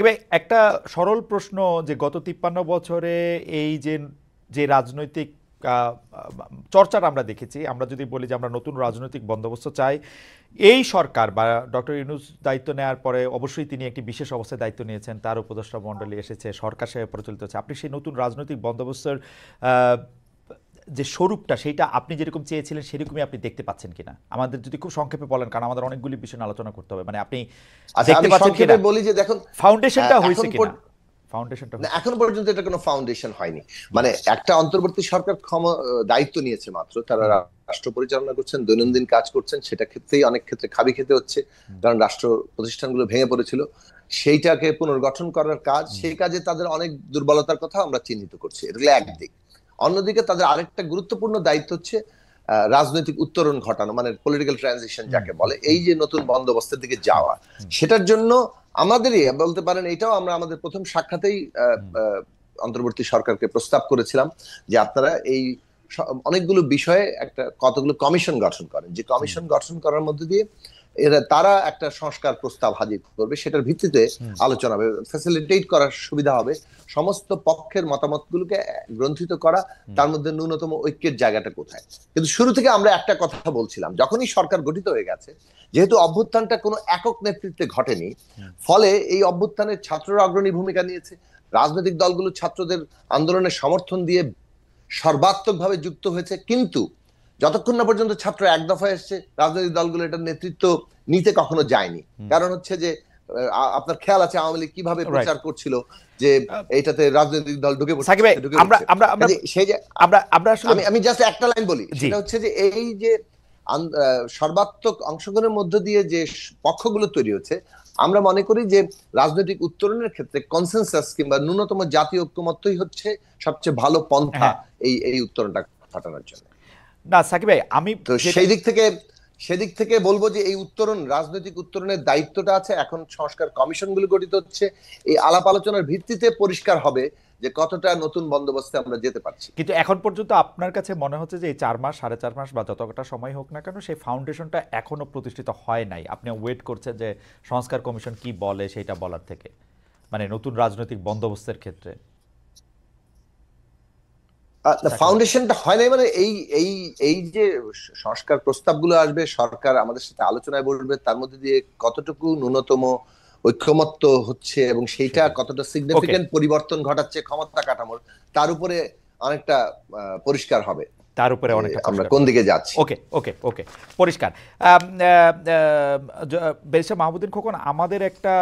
ভাই একটা সরল প্রশ্ন যে গত ৫৩ বছরে এই যে যে রাজনৈতিক আহ, চর্চাটা আমরা দেখেছি, আমরা যদি বলি যে আমরা নতুন রাজনৈতিক বন্দোবস্ত চাই, এই সরকার বা ডক্টর ইউনূস দায়িত্ব নেওয়ার পরে অবশ্যই তিনি একটি বিশেষ অবস্থায় দায়িত্ব নিয়েছেন, তার উপদেষ্টা মণ্ডলী এসেছে, সরকার সেভাবে পরিচালিত হচ্ছে। আপনি সেই নতুন রাজনৈতিক বন্দোবস্তের আহ, যে স্বরূপটা সেইটা আপনি যেরকম চেয়েছিলেন সেরকমই আপনি দেখতে পাচ্ছেন কিনা, আমাদের যদি খুব সংক্ষেপে বলেন, কারণ আমাদের অনেকগুলি বিষয় নিয়ে আলোচনা করতে হবে। মানে আপনি আচ্ছা, দেখতে আমি পাচ্ছেন কিনা সংক্ষেপে বলি যে দেখুন, ফাউন্ডেশনটা হয়েছে এখন কিনা, ফাউন্ডেশনটা না, হয়েছে এখন পর্যন্ত এটা কোনো ফাউন্ডেশন হয়নি। মানে একটা অন্তর্বর্তী সরকার দায়িত্ব নিয়েছে মাত্র, তারা হুম রাষ্ট্র পরিচালনা করছেন, হুম দৈনন্দিন কাজ করছেন, সেটা ক্ষেত্রেই অনেক ক্ষেত্রে খাবি খেতে হচ্ছে, হুম কারণ রাষ্ট্র প্রতিষ্ঠানগুলো ভেঙে পড়েছিল। সেইটাকে পুনর্গঠন করার কাজ, হুম সেই কাজে তাদের অনেক দুর্বলতার কথা আমরা চিহ্নিত করছি, এটা হলো একদিক। অন্যদিকে তাদের আরেকটা গুরুত্বপূর্ণ দায়িত্ব হচ্ছে রাজনৈতিক উত্তরণ ঘটানো, মানে পলিটিক্যাল ট্রানজিশন হুম যাকে হুম বলে, এই যে নতুন বন্দোবস্তের দিকে হুম যাওয়া। হুম সেটার জন্য আমাদেরই বলতে পারেন, এটাও আমরা আমাদের প্রথম সাক্ষাতেই হুম অন্তর্বর্তী সরকারকে প্রস্তাব করেছিলাম যে আপনারা এই অনেকগুলো বিষয়ে একটা কতগুলো কমিশন গঠন করেন, যে হুম কমিশন গঠন করার মধ্যে দিয়ে তারা একটা সংস্কার প্রস্তাব হাজির করবে, সেটার ভিত্তিতে হুম আলোচনা হবে, ফ্যাসিলিটেট করার সুবিধা হবে, সমস্ত পক্ষের মতামতগুলোকে গ্রন্থিত করা, হুম তার মধ্যে ন্যূনতম ঐক্যের জায়গাটা কোথায়। কিন্তু শুরু থেকে আমরা একটা কথা বলছিলাম, যখনই সরকার গঠিত হয়ে গেছে, যেহেতু অভ্যুত্থানটা কোনো একক নেতৃত্বে ঘটেনি, হুম ফলে এই অভ্যুত্থানের ছাত্ররা অগ্রণী ভূমিকা নিয়েছে, রাজনৈতিক দলগুলো ছাত্রদের আন্দোলনের সমর্থন দিয়ে সর্বাত্মকভাবে যুক্ত হয়েছে। কিন্তু যতক্ষণ না পর্যন্ত ছাত্র এক দফায় এসছে, রাজনৈতিক দলগুলো এটার নেতৃত্ব নিতে কখনো যায়নি। হুম কারণ হচ্ছে যে আপনার খেয়াল আছে আওয়ামী লীগ কিভাবে রাইট। প্রচার করছিল যে এইটাতে রাজনৈতিক দল ঢুকে সাকিব পড়ছে ভাই, ঢুকে আমরা পড়ছে। আমরা আমরা কাজে সেই যে আমরা আমরা আসলে আমি আমি জাস্ট একটা লাইন বলি, জি সেটা হচ্ছে যে এই যে সর্বাত্মক অংশগ্রহণের মধ্য দিয়ে যে পক্ষগুলো তৈরি হচ্ছে, আমরা মনে করি যে রাজনৈতিক উত্তরণের ক্ষেত্রে কনসেনসাস কিংবা ন্যূনতম জাতীয় ঐক্যমত্যই হচ্ছে সবচেয়ে ভালো পন্থা হ্যাঁ, এই এই উত্তরণটা ঘটানোর জন্য। না সাকিব ভাই আমি তো যেটা সেদিক থেকে বলবো যে এই উত্তরণ, রাজনৈতিক উত্তরণের দায়িত্বটা আছে, এখন সংস্কার কমিশনগুলো গঠিত হচ্ছে, এই আলাপ আলোচনার ভিত্তিতে পরিষ্কার হবে যে কতটা নতুন বন্দোবস্তে আমরা যেতে পারছি। কিন্তু এখন পর্যন্ত আপনার কাছে মনে হচ্ছে যে এই ৪ মাস ৪.৫ মাস বা যতটা সময় হোক না কেন, সেই ফাউন্ডেশনটা এখনো প্রতিষ্ঠিত হয় নাই, আপনি ওয়েট করছেন যে সংস্কার কমিশন কি বলে সেটা বলার থেকে, মানে নতুন রাজনৈতিক বন্দোবস্তের ক্ষেত্রে। সাকিব ভাই ফাউন্ডেশনটা হয় নাই, মানে এই এই এই যে সংস্কার প্রস্তাবগুলো আসবে, সরকার আমাদের সাথে আলোচনায় বসবে, তার মধ্যে দিয়ে কতটুকু ন্যূনতম ঐক্যমত্য হচ্ছে এবং সেইটা সেটাই। কতটা ওকে, সিগনিফিকেন্ট পরিবর্তন ঘটাচ্ছে ক্ষমতা কাঠামোর, তার উপরে অনেকটা পরিষ্কার হবে তার উপরে যে অনেকটা আমরা পরিষ্কার কোন হবে। দিকে যাচ্ছি। ওকে ওকে ওকে, পরিষ্কার। ব্যারিস্টার মাহমুদুল খোকন, আমাদের একটা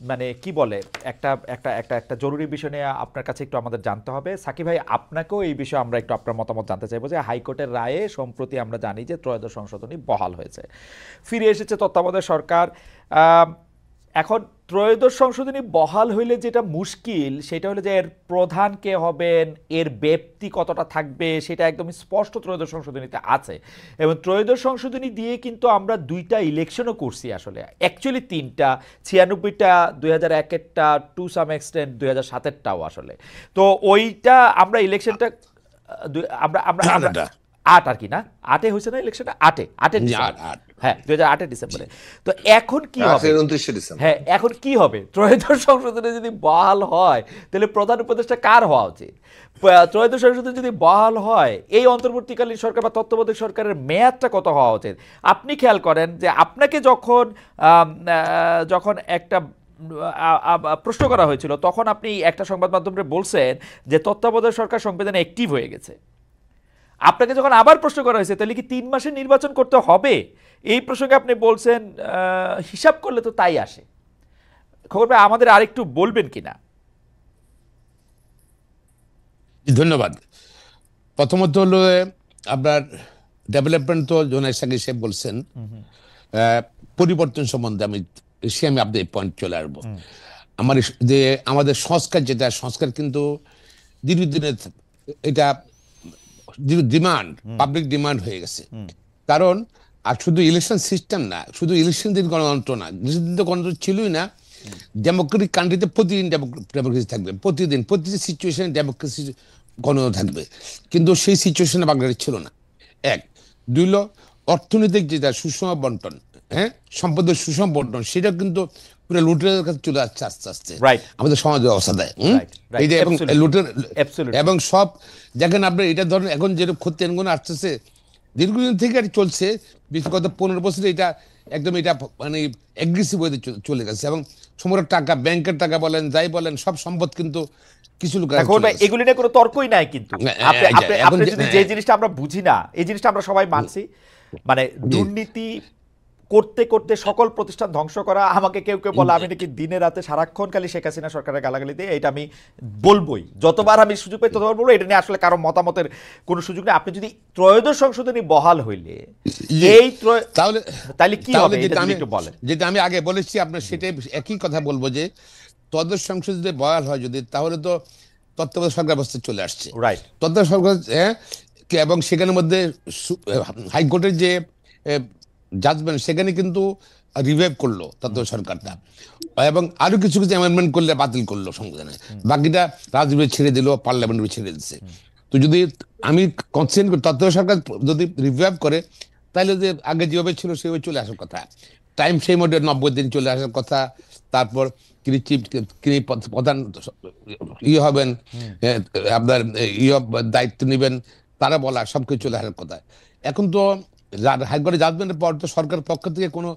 মানে কি বলে একটা একটা একটা একটা জরুরি বিষয় নিয়ে আপনার কাছে একটু আমাদের জানতে হবে। সাকিব ভাই, আপনাকেও এই বিষয়ে আমরা একটু আপনার মতামত জানতে চাইবো যে হাইকোর্টের রায়ে সম্প্রতি আমরা জানি যে ত্রয়োদশ সংশোধনী বহাল হয়েছে, ফিরে এসেছে তত্ত্বাবধায়ক সরকার। এখন ত্রয়োদশ সংশোধনী বহাল হইলে যেটা মুশকিল সেটা হলো যে এর প্রধান কে হবেন, এর ব্যাপ্তি কতটা থাকবে, সেটা একদম স্পষ্ট ত্রয়োদশ সংশোধনীতে আছে। এবং ত্রয়োদশ সংশোধনী দিয়ে কিন্তু আমরা 2টা ইলেকশনও করছি, আসলে অ্যাকচুয়ালি 3টা, 96টা, 2001-এরটা, টু সাম এক্সটেন্ট 2007-এরটাও আসলে। তো ওইটা আমরা ইলেকশনটা আমরা আমরা আমরা আটটা 8 আর কি না, 8-এ হয়েছে না ইলেকশনটা, 8-এর জি, ডিসেম্বর। আট আট হ্যাঁ, 2008-এর ডিসেম্বরে। তো এখন কি হবে? 29শে ডিসেম্বর। হ্যাঁ, এখন কি হবে? ত্রয়োদশ সংশোধনে যদি বহাল হয় তাহলে প্রধান উপদেষ্টা কার হওয়া উচিত? ত্রয়োদশ সংশোধনে যদি বহাল হয়, এই অন্তর্বর্তীকালীন সরকার বা তত্ত্বাবধায়ক সরকারের মেয়াদটা কত হওয়া উচিত? আপনি খেয়াল করেন যে আপনাকে যখন যখন একটা প্রশ্ন করা হয়েছিল, তখন আপনি একটা সংবাদ মাধ্যমে বলছেন যে তত্ত্বাবধায়ক সরকার সংবিধানে অ্যাক্টিভ হয়ে গেছে। আপনাকে যখন আবার প্রশ্ন করা হয়েছে তাহলে কি 3 মাসে নির্বাচন করতে হবে, এই প্রসঙ্গে আপনি বলছেন হিসাব করলে তো তাই আসে। খবর ভাই, আমাদের আরেকটু বলবেন কিনা? ধন্যবাদ। প্রথমত হলো আপনার ডেভেলপমেন্ট, তো জোনাই সাকি সাহেব বলছেন, পরিবর্তন সম্বন্ধে আমি আপনার পয়েন্ট চলে আসবো। আমার যে আমাদের সংস্কার, যেটা সংস্কার কিন্তু দীর্ঘদিনের এটা ডিমান্ড, পাবলিক ডিমান্ড হয়ে গেছে। কারণ আর শুধু ইলেকশন সিস্টেম না, শুধু ইলেকশন দিন গণতন্ত্র না, ইলেকশন দিন তো গণতন্ত্র ছিলই না। ডেমোক্রেটিক কান্ট্রিতে প্রতিদিন ডেমোক্রেসি থাকবে, প্রতিদিন প্রতিটি সিচুয়েশনে ডেমোক্রেসি গণতন্ত্র থাকবে, কিন্তু সেই সিচুয়েশনে বাংলাদেশ ছিল না। এক, দুই হলো অর্থনৈতিক যেটা সুষম বন্টন, হ্যাঁ সম্পদের সুসম্পন্ন, সেটা কিন্তু পুরো লুটের কাছে চলে আসছে আস্তে আস্তে রাইট, আমাদের সমাজ ব্যবস্থায়। রাইট, এই রাইট, যে এবং অ্যাবসলিউটলি, লুটের অ্যাবসলিউটলি। এবং সব দেখেন আপনার এটা ধরেন এখন যেরকম ক্ষতি এনগুলো আসতেছে দীর্ঘদিন থেকে এটা চলছে, বিশেষ গত 15 বছরে এটা একদম এটা মানে এগ্রেসিভ ওয়েতে চলে গেছে, এবং সমগ্র টাকা ব্যাংকের টাকা বলেন যাই বলেন সব সম্পদ কিন্তু কিছু লোক এখন চলে ভাই গেছে। এগুলি নিয়ে কোনো তর্কই নাই কিন্তু। আপনি আপনি এখন আপনি যদি যে জিনিসটা আমরা বুঝি না, এই জিনিসটা আমরা সবাই মানছি, মানে জি দুর্নীতি করতে করতে সকল প্রতিষ্ঠান ধ্বংস করা। আমাকে কেউ কেউ বলে আমি নাকি দিনে রাতে সারাক্ষণ খালি শেখ হাসিনা সরকারের গালাগালি দিয়ে, এটা আমি বলবোই, যতবার আমি সুযোগ পাই ততবার বলবো। এটা নিয়ে আসলে কারো মতামতের কোনো সুযোগ নেই। আপনি যদি ত্রয়োদশ সংশোধনী বহাল হইলে জি এই তাহলে তাহলে কি তাহলে হবে এটা যেটা যদি আমি একটু বলেন। যেটা আমি আগে বলেছি আপনার সেটাই একই কথা বলবো যে তদ্দেশ সংসদ যদি বয়াল হয় যদি, তাহলে তো তত্ত্বাবধায়ক সরকার ব্যবস্থা চলে আসছে। রাইট, তত্ত্বাবধায়ক সরকার এবং সেখানের মধ্যে হাইকোর্টের যে জাজমেন্ট সেখানে কিন্তু রিভাইভ করলো তত্ত্বাবধায়ক সরকারটা, এবং আরো কিছু কিছু অ্যামেন্ডমেন্ট করলে বাতিল করলো সংবিধানে, বাকিটা রাজনীতি ছেড়ে দিল, পার্লামেন্ট ছেড়ে দিচ্ছে। তো যদি আমি কনসেন্ট করি তত্ত্বাবধায়ক সরকার যদি রিভাইভ করে, তাহলে যে আগে যেভাবে ছিল সেভাবে চলে আসার কথা, টাইম সেই মধ্যে 90 দিন চলে আসার কথা। তারপর তিনি চিফ তিনি প্রধান হবেন, আপনার দায়িত্ব নেবেন, তারা বলা সবকিছু চলে আসার কথা। এখন তো হাইকোর্টে জাজমেন্টের পর তো সরকারের পক্ষ থেকে কোনো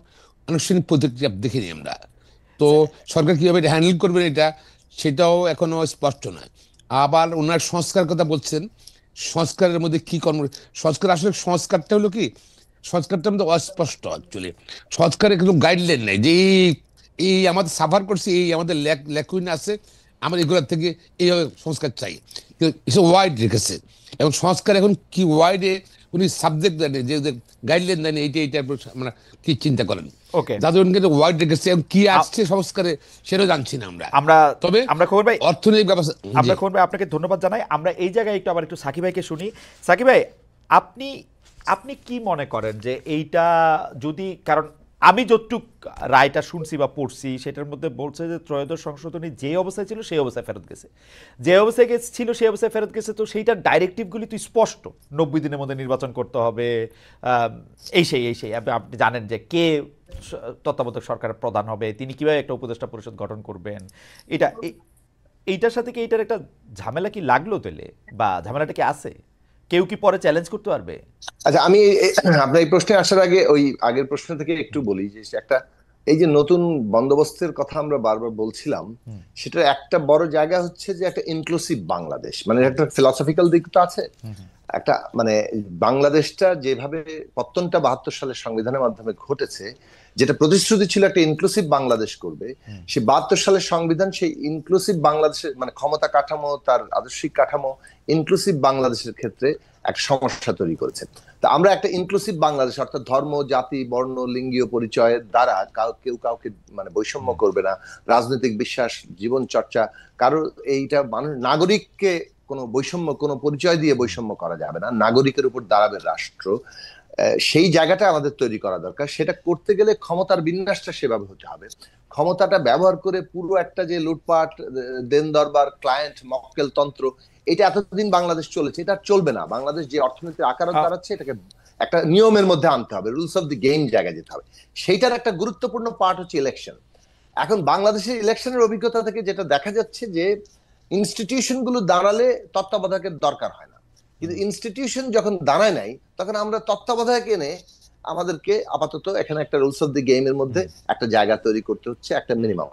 আনুষ্ঠানিক প্রতিক্রিয়া দেখিনি আমরা। তো সরকার কিভাবে হ্যান্ডেল করবেন এটা সেটাও এখনো স্পষ্ট নয়। আবার ওনার সংস্কার কথা বলছেন, সংস্কারের মধ্যে কি কর্ম সংস্কার, আসলে সংস্কারটা হলো কি, সংস্কারটা আমাদের অস্পষ্ট অ্যাকচুয়ালি। সংস্কারে কোনো গাইডলাইন নেই যে এই আমাদের সাফার করছে, এই আমাদের লেকুইন আছে, আমাদের এগুলোর থেকে এইভাবে সংস্কার চাই, ওয়াইড রেখেছে। এবং সংস্কার এখন কি ওয়াইডে উনি সাবজেক্ট দেন যে গাইডলাইন দেন এইটা এইটা মানে কি চিন্তা করেন, ওকে। যাদের কিন্তু ওয়াইড রেখেছে এবং কি আসছে সংস্কারে সেটাও জানছি না আমরা। আমরা তবে আমরা খবর ভাই, অর্থনৈতিক ব্যবস্থা আমরা খবর ভাই আপনাকে ধন্যবাদ জানাই। আমরা এই জায়গায় একটু আবার একটু সাকিব ভাইকে শুনি। সাকিব ভাই, আপনি আপনি কি মনে করেন যে এইটা যদি, কারণ আমি যতটুক রায়টা শুনছি বা পড়ছি সেটার মধ্যে বলছে যে ত্রয়োদশ সংশোধনী যে অবস্থায় ছিল সেই অবস্থায় ফেরত গেছে, যে অবস্থায় ছিল সেই অবস্থায় ফেরত গেছে। তো সেইটার ডাইরেক্টিভগুলি তো স্পষ্ট, 90 দিনের মধ্যে নির্বাচন করতে হবে, এই সেই আপনি জানেন যে কে তত্ত্বাবধায়ক সরকারের প্রধান হবে, তিনি কিভাবে একটা উপদেষ্টা পরিষদ গঠন করবেন। এটা এইটার সাথে কি এইটার একটা ঝামেলা কি লাগলো তাহলে, বা ঝামেলাটা কি আছে, কেউ কি পরে চ্যালেঞ্জ করতে পারবে? আচ্ছা, আমি আপনার এই প্রশ্নে আসার আগে ওই আগের প্রশ্ন থেকে একটু বলি যে একটা এই যে নতুন বন্দোবস্তের কথা আমরা বারবার বলছিলাম, সেটার একটা বড় জায়গা হচ্ছে যে একটা ইনক্লুসিভ বাংলাদেশ, মানে একটা ফিলসফিক্যাল দিক তো আছে। একটা মানে বাংলাদেশটা যেভাবে পত্তনটা 72 সালের সংবিধানের মাধ্যমে ঘটেছে, যেটা প্রতিশ্রুতি ছিল একটা ইনক্লুসিভ বাংলাদেশ করবে, সেই 72 সালের সংবিধান সেই ইনক্লুসিভ বাংলাদেশের মানে ক্ষমতা কাঠামো, তার আদর্শিক কাঠামো ইনক্লুসিভ বাংলাদেশের ক্ষেত্রে একটা সমস্যা তৈরি করেছে। তা আমরা একটা ইনক্লুসিভ বাংলাদেশ, অর্থাৎ ধর্ম, জাতি, বর্ণ, লিঙ্গীয় পরিচয়ের দ্বারা কেউ কাউকে মানে বৈষম্য করবে না, রাজনৈতিক বিশ্বাস, জীবন চর্চা, কারোর এইটা মানুষ নাগরিককে কোনো বৈষম্য, কোনো পরিচয় দিয়ে বৈষম্য করা যাবে না, নাগরিকের উপর দাঁড়াবে রাষ্ট্র। সেই জায়গাটা আমাদের তৈরি করা দরকার। সেটা করতে গেলে ক্ষমতার বিন্যাসটা সেভাবে হতে হবে। ক্ষমতাটা ব্যবহার করে পুরো একটা যে লুটপাট, দেন দরবার, ক্লায়েন্ট মক্কেল তন্ত্র, এটা এতদিন বাংলাদেশ চলেছে, এটা আর চলবে না। বাংলাদেশ যে অর্থনীতির আকার দাঁড়াচ্ছে, এটাকে একটা নিয়মের মধ্যে আনতে হবে, রুলস অফ দি গেম জায়গায় যেতে হবে। সেইটার একটা গুরুত্বপূর্ণ পার্ট হচ্ছে ইলেকশন। এখন বাংলাদেশের ইলেকশনের অভিজ্ঞতা থেকে যেটা দেখা যাচ্ছে যে ইনস্টিটিউশন গুলো দাঁড়ালে তত্ত্বাবধায়কের দরকার হয় না, কিন্তু ইনস্টিটিউশন যখন দাঁড়ায় নাই তখন আমরা তত্ত্বাবধায়ক এনে আমাদেরকে আপাতত এখানে একটা রুলস অফ দি গেমের মধ্যে একটা জায়গা তৈরি করতে হচ্ছে, একটা মিনিমাম।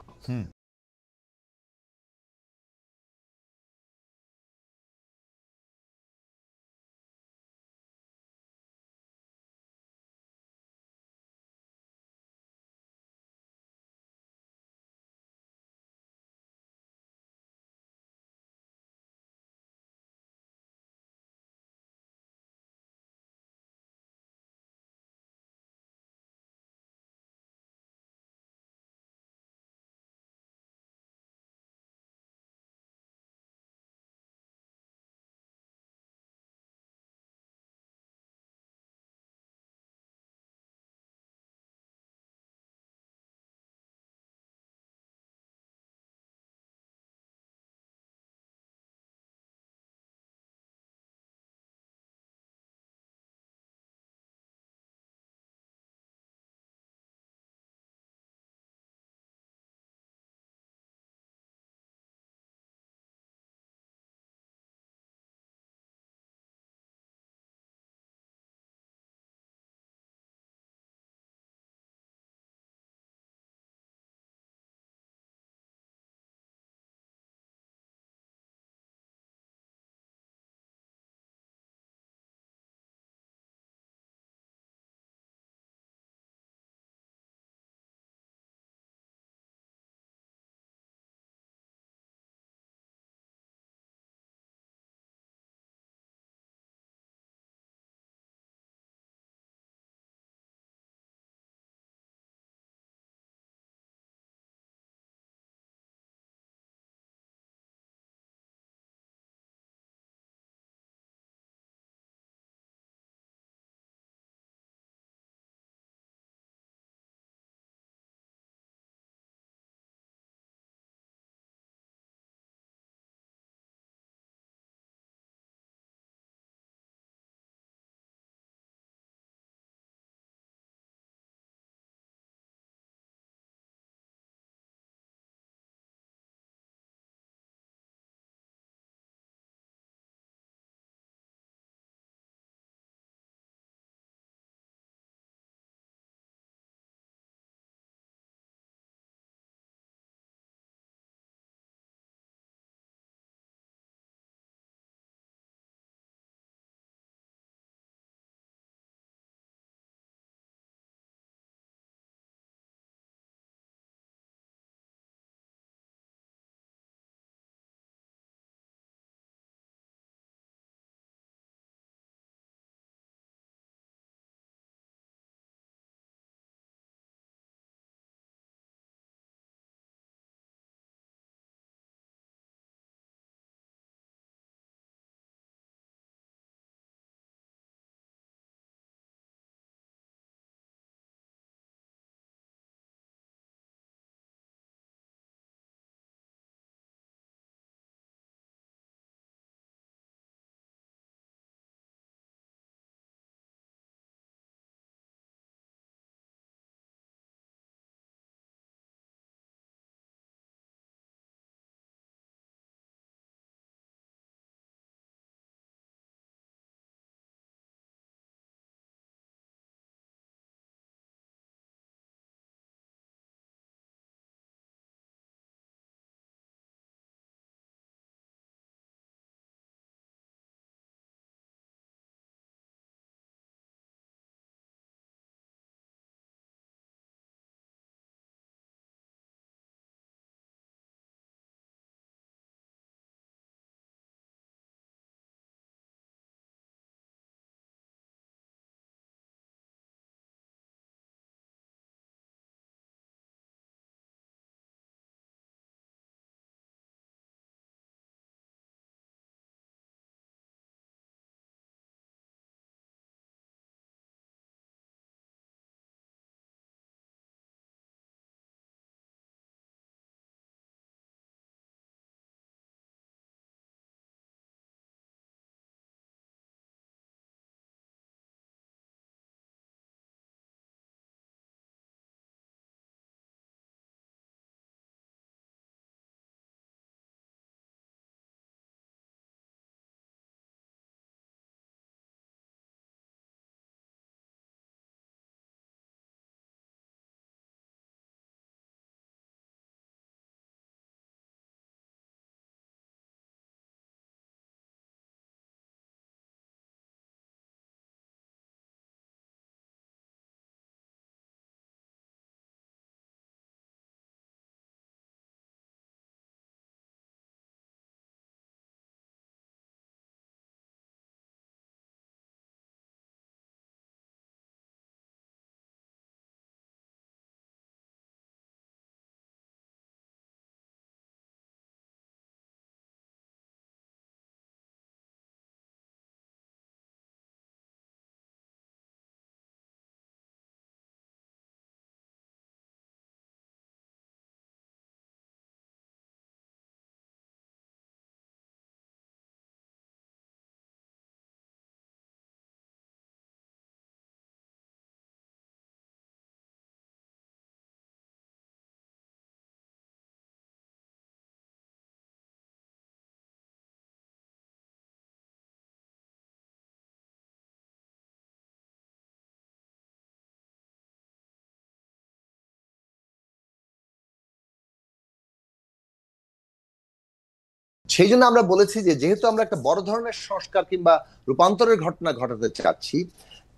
সেই জন্য আমরা বলেছি যে যেহেতু আমরা একটা বড় ধরনের সংস্কার কিংবা রূপান্তরের ঘটনা ঘটাতে চাচ্ছি,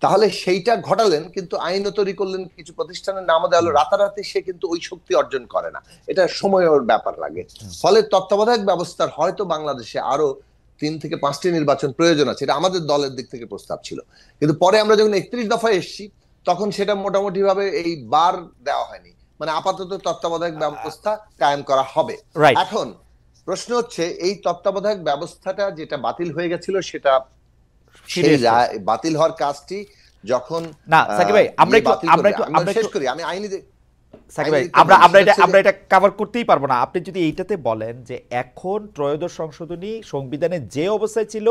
তাহলে সেইটা ঘটালেন, কিন্তু আইনও তৈরি করলেন, কিছু প্রতিষ্ঠানের নামও দেওয়া হলো, রাতারাতি সে কিন্তু ওই শক্তি অর্জন করে না, এটা সময়ের ব্যাপার লাগে। ফলে তত্ত্বাবধায়ক ব্যবস্থার হয়তো বাংলাদেশে আরো 3 থেকে 5টি নির্বাচন প্রয়োজন আছে, এটা আমাদের দলের দিক থেকে প্রস্তাব ছিল। কিন্তু পরে আমরা যখন 31 দফায় এসেছি, তখন সেটা মোটামুটি ভাবে এই বার দেওয়া হয়নি, মানে আপাতত তত্ত্বাবধায়ক ব্যবস্থা কায়েম করা হবে। এখন প্রশ্ন হচ্ছে, এই তত্ত্বাবধায়ক ব্যবস্থাটা যেটা বাতিল হয়ে গেছিল, সেটা সেই বাতিল হওয়ার কাজটি যখন না সাকিব ভাই, আমরা শেষ করি, আমি আইনি সাকিব ভাই, আমরা এটা কভার করতেই পারবো না। আপনি যদি এইটাতে বলেন যে এখন ত্রয়োদশ সংশোধনী সংবিধানে যে অবস্থায় ছিল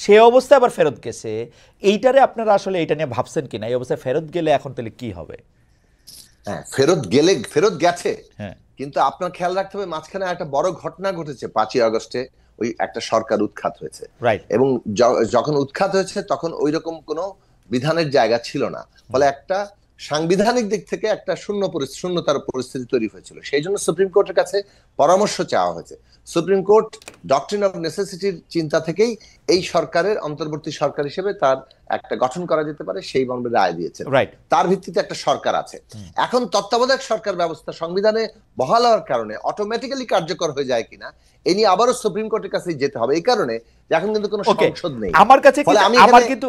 সে অবস্থায় আবার ফেরত গেছে, এইটারে আপনারা আসলে এটা নিয়ে ভাবছেন কিনা? এই অবস্থায় ফেরত গেলে এখন তাহলে কি হবে? হ্যাঁ, ফেরত গেছে, কিন্তু আপনার খেয়াল রাখতে হবে মাঝখানে একটা বড় ঘটনা ঘটেছে। 5ই আগস্টে ওই একটা সরকার উৎখাত হয়েছে, এবং যখন উৎখাত হয়েছে তখন ওই রকম কোনো বিধানের জায়গা ছিল না। ফলে একটা সাংবিধানিক দিক থেকে একটা শূন্যতার পরিস্থিতি তৈরি হয়েছিল। সেই জন্য সুপ্রিম কোর্টের কাছে পরামর্শ চাওয়া হয়েছে। সুপ্রিম কোর্ট ডক্ট্রিন অফ নেসেসিটির চিন্তা থেকেই এই সরকারের অন্তর্বর্তী সরকার হিসেবে তার একটা গঠন করা যেতে পারে সেই মর্মে রায় দিয়েছে। তার ভিত্তিতে একটা সরকার আছে। এখন তত্ত্বাবধায়ক সরকার ব্যবস্থা সংবিধানে বহাল হওয়ার কারণে অটোমেটিক্যালি কার্যকর হয়ে যায় কিনা, এই নিয়ে আবারও সুপ্রিম কোর্টের কাছে যেতে হবে। এই কারণে এখন কিন্তু কোনো সংসদ নেই আমার কাছে, আমার কিন্তু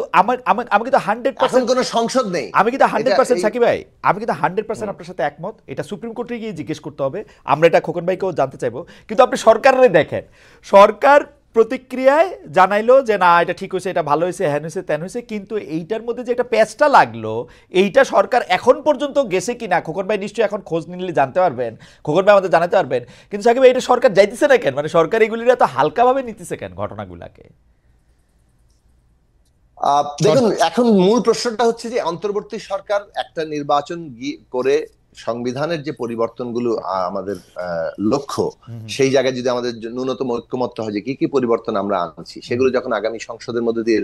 100% কোনো সংসদ নেই। আমি কিন্তু 100% সাকিব ভাই, আমি কিন্তু 100% আপনার সাথে একমত। এটা সুপ্রিম কোর্টে গিয়ে জিজ্ঞেস করতে হবে, আমরা এটা খোকন ভাইকেও জানতে চাইবো। কিন্তু আপনি সরকারের দেখেন, সরকার প্রতিক্রিয়ায় জানাইলো যে না এটা ঠিক হয়েছে, এটা ভালো হয়েছে, হ্যান হয়েছে, ত্যান হয়েছে, কিন্তু এইটার মধ্যে যে একটা প্যাচটা লাগলো, এইটা সরকার এখন পর্যন্ত গেছে কিনা খোকন ভাই নিশ্চয়ই এখন খোঁজ নিলে জানতে পারবেন, খোকন ভাই আমাদের জানাতে পারবেন। কিন্তু সাকিব ভাই, এটা সরকার যাইতেছে না কেন? মানে সরকার এগুলিরা তো হালকাভাবে নিতেছে কেন ঘটনাগুলাকে? দেখুন, এখন মূল প্রশ্নটা হচ্ছে যে অন্তর্বর্তী সরকার একটা নির্বাচন করে সংবিধানের যে পরিবর্তনগুলো আমাদের লক্ষ্য, সেই জায়গায় যদি আমাদের ন্যূনতম ঐক্যমত্য হয় যে কি কি পরিবর্তন আমরা আনছি, সেগুলো যখন আগামী সংসদের মধ্যে দিয়ে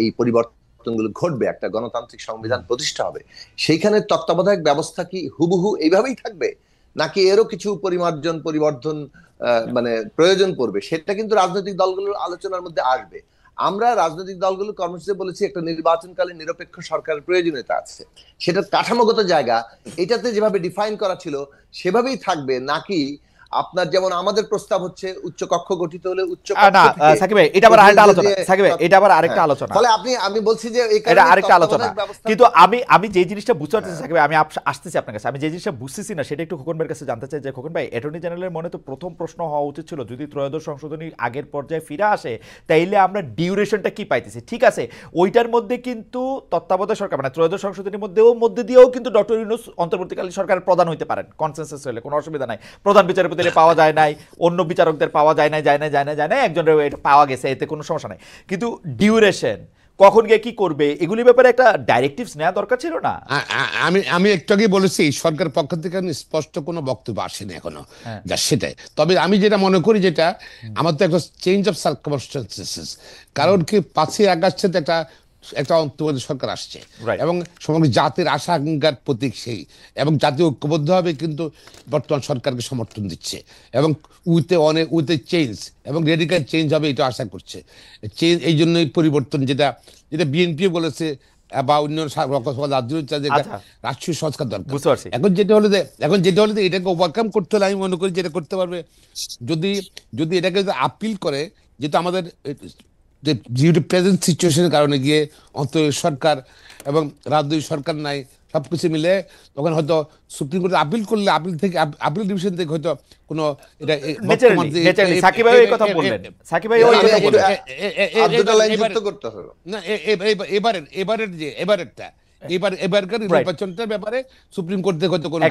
এই পরিবর্তনগুলো ঘটবে, একটা গণতান্ত্রিক সংবিধান প্রতিষ্ঠা হবে, সেইখানে তত্ত্বাবধায়ক ব্যবস্থা কি হুবহু এইভাবেই থাকবে, নাকি এরও কিছু পরিবর্ধন মানে প্রয়োজন পড়বে, সেটা কিন্তু রাজনৈতিক দলগুলোর আলোচনার মধ্যে আসবে। আমরা রাজনৈতিক দলগুলো কর্মসূচিতে বলেছি একটা নির্বাচনকালীন নিরপেক্ষ সরকারের প্রয়োজনীয়তা আছে, সেটার কাঠামোগত জায়গা এটাতে যেভাবে ডিফাইন করা ছিল সেভাবেই থাকবে, নাকি আপনার যেমন আমাদের প্রস্তাব হচ্ছে উচ্চ কক্ষ গঠিত হলে উচ্চ কক্ষ না সাকিব ভাই, এটা আবার আরেকটা আলোচনা। সাকিব ভাই, এটা আবার আরেকটা আলোচনা। ফলে আমি বলছি যে এটা আরেকটা আলোচনা। কিন্তু আমি যে জিনিসটা বুঝতে পারতেছি সাকিব ভাই, আমি আসতেছি আপনার কাছে, আমি যে জিনিসটা বুঝতেছি না সেটা একটু খোকন ভাইয়ের কাছে জানতে চাই। যে খোকন ভাই, অ্যাটর্নি জেনারেলের মনে তো প্রথম প্রশ্ন হওয়া উচিত ছিল, যদি ত্রয়োদশ সংশোধনী আগের পর্যায়ে ফিরে আসে তাইলে আমরা ডিউরেশনটা কি পাইতেছি। ঠিক আছে, ওইটার মধ্যে কিন্তু তত্ত্বাবধায়ক সরকার মানে ত্রয়োদশ সংশোধনীর মধ্যে দিয়েও কিন্তু ডক্টর ইউনূস অন্তর্বর্তীকালীন সরকারের প্রধান হইতে পারেন, কনসেনসাস হলে কোনো অসুবিধা নাই। প্রধান বিচারপতির পাওয়া যায় নাই, অন্য বিচারকদের পাওয়া যায় নাই, একজনের এটা পাওয়া গেছে, এতে কোনো সমস্যা নাই। কিন্তু ডিউরেশন কখন গিয়ে কি করবে, এগুলির ব্যাপারে একটা ডাইরেক্টিভস নেওয়া দরকার ছিল না? আমি একটু আগে বলেছি সরকার পক্ষ থেকে স্পষ্ট কোনো বক্তব্য আসেনি এখনো, যা সেটাই। তবে আমি যেটা মনে করি, যেটা আমার তো একটা চেঞ্জ অফ সার্কামস্টেন্সেস, কারণ কি 5ই আগস্টে একটা অন্তর্বর্তী সরকার আসছে এবং সমগ্র জাতির আশা আকাঙ্ক্ষার প্রতীক সেই, এবং জাতি ঐক্যবদ্ধভাবে কিন্তু বর্তমান সরকারকে সমর্থন দিচ্ছে, এবং উইথে চেঞ্জ এবং রেডিক্যাল চেঞ্জ হবে এটা আশা করছে। চেঞ্জ এই জন্যই পরিবর্তন, যেটা বিএনপিও বলেছে বা অন্য রাষ্ট্রীয় সংস্কার দরকার। এখন যেটা হলো যে এটাকে ওভারকাম করতে হলে আমি মনে করি যেটা করতে পারবে, যদি এটাকে আপিল করে, যেহেতু আমাদের প্রেজেন্ট সিচুয়েশনের কারণে গিয়ে সরকার এবং রাজনৈতিক সরকার নাই, সবকিছু মিলে তখন হয়তো সুপ্রিম কোর্টে আপিল করলে আপিল ডিভিশন থেকে হয়তো কোনো এটা সাকিব ভাই এই কথা বললেন, সাকিব ভাই ওই কথা বললেন, দুটো লাইন যুক্ত করতে হবে না এবারেরটা এবারকার নির্বাচনটার ব্যাপারে সুপ্রিম কোর্ট থেকে হয়তো কোনো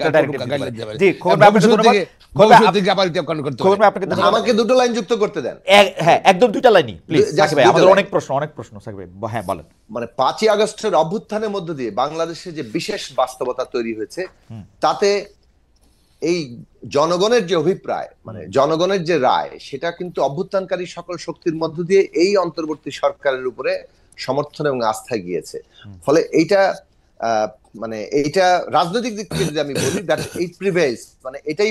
আমাকে দুটো লাইন যুক্ত করতে দেন। হ্যাঁ, একদম দুটো লাইনই প্লিজ সাকিব ভাই, আমাদের অনেক প্রশ্ন সাকিব ভাই, হ্যাঁ বলেন। মানে 5ই আগস্টের অভ্যুত্থানের মধ্য দিয়ে বাংলাদেশে যে বিশেষ বাস্তবতা তৈরি হয়েছে, তাতে এই জনগণের যে অভিপ্রায়, মানে জনগণের যে রায়, সেটা কিন্তু অভ্যুত্থানকারী সকল শক্তির মধ্য দিয়ে এই অন্তর্বর্তী সরকারের উপরে সমর্থন এবং আস্থা গিয়েছে। ফলে এইটা মানে এইটা রাজনৈতিক দিক থেকে যদি আমি বলি, দ্যাট ইট প্রিভেইলস, মানে এটাই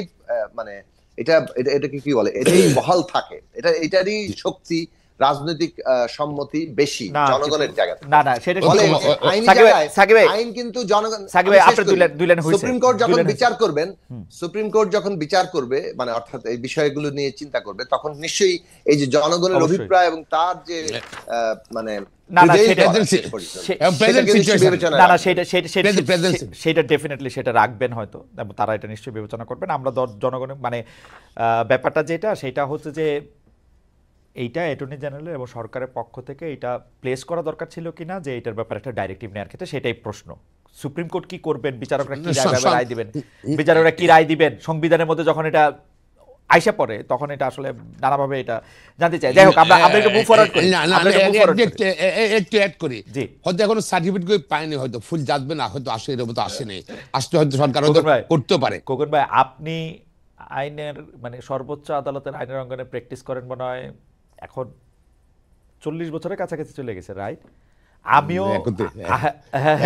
মানে এটা এটা এটাকে কি বলে, এটাই বহাল থাকে, এটারই শক্তি, রাজনৈতিক সম্মতি বেশি না জনগণের জায়গা থেকে। না না সেটা ফলে ঠিক। আইনি সাকিব ভাই, জায়গায় সাকিব ভাই, আইন কিন্তু জনগণ, সাকিব ভাই, আপনার দুই লাইন হইছে। সুপ্রিম কোর্ট যখন দুই লাইন বিচার করবেন, সুপ্রিম কোর্ট যখন বিচার করবে, মানে অর্থাৎ এই বিষয়গুলো নিয়ে চিন্তা করবে, তখন নিশ্চয়ই এই যে জনগণের অবশ্যই। অভিপ্রায় এবং তার যে মানে না না prevail সেটা করা Present শেষ পর্যন্ত, present সেটাকে নিশ্চয়ই situation। বিবেচনায় না না রাখবে। সেটা ডেফিনেটলি সেটা রাখবেন হয়তো, এবং তারা এটা নিশ্চয়ই বিবেচনা করবেন। আমরা জনগণের মানে ব্যাপারটা যেটা সেটা হচ্ছে যে এইটা অ্যাটর্নি জেনারেল এবং সরকারের পক্ষ থেকে এটা প্লেস করা দরকার ছিল কিনা, যে এটার ব্যাপারে একটা ডাইরেক্টিভ নেওয়ার ক্ষেত্রে, সেটাই প্রশ্ন। সুপ্রিম কোর্ট কি করবেন, বিচারকরা কি রায় দিবেন, বিচারকরা কি রায় দিবেন সংবিধানের মধ্যে যখন এটা আইসা পড়ে, তখন এটা আসলে নানাভাবে এটা জানতে চাই। যাই হোক, আমরা একটু মুভ ফরওয়ার্ড করি। একটু অ্যাড করি, জি। হয়তো এখনো সার্টিফিকেট পায়নি, হয়তো ফুল যাবে না, হয়তো আসে, এর মতো আসেনি, আসতে হয়তো সরকার হয়তো খোকন ভাই, করতে পারে। খোকন ভাই, আপনি আইনের মানে সর্বোচ্চ আদালতের আইনের অঙ্গনে প্র্যাকটিস করেন মনে হয় এখন 40 বছরের কাছাকাছি চলে গেছে, রাইট? আমিও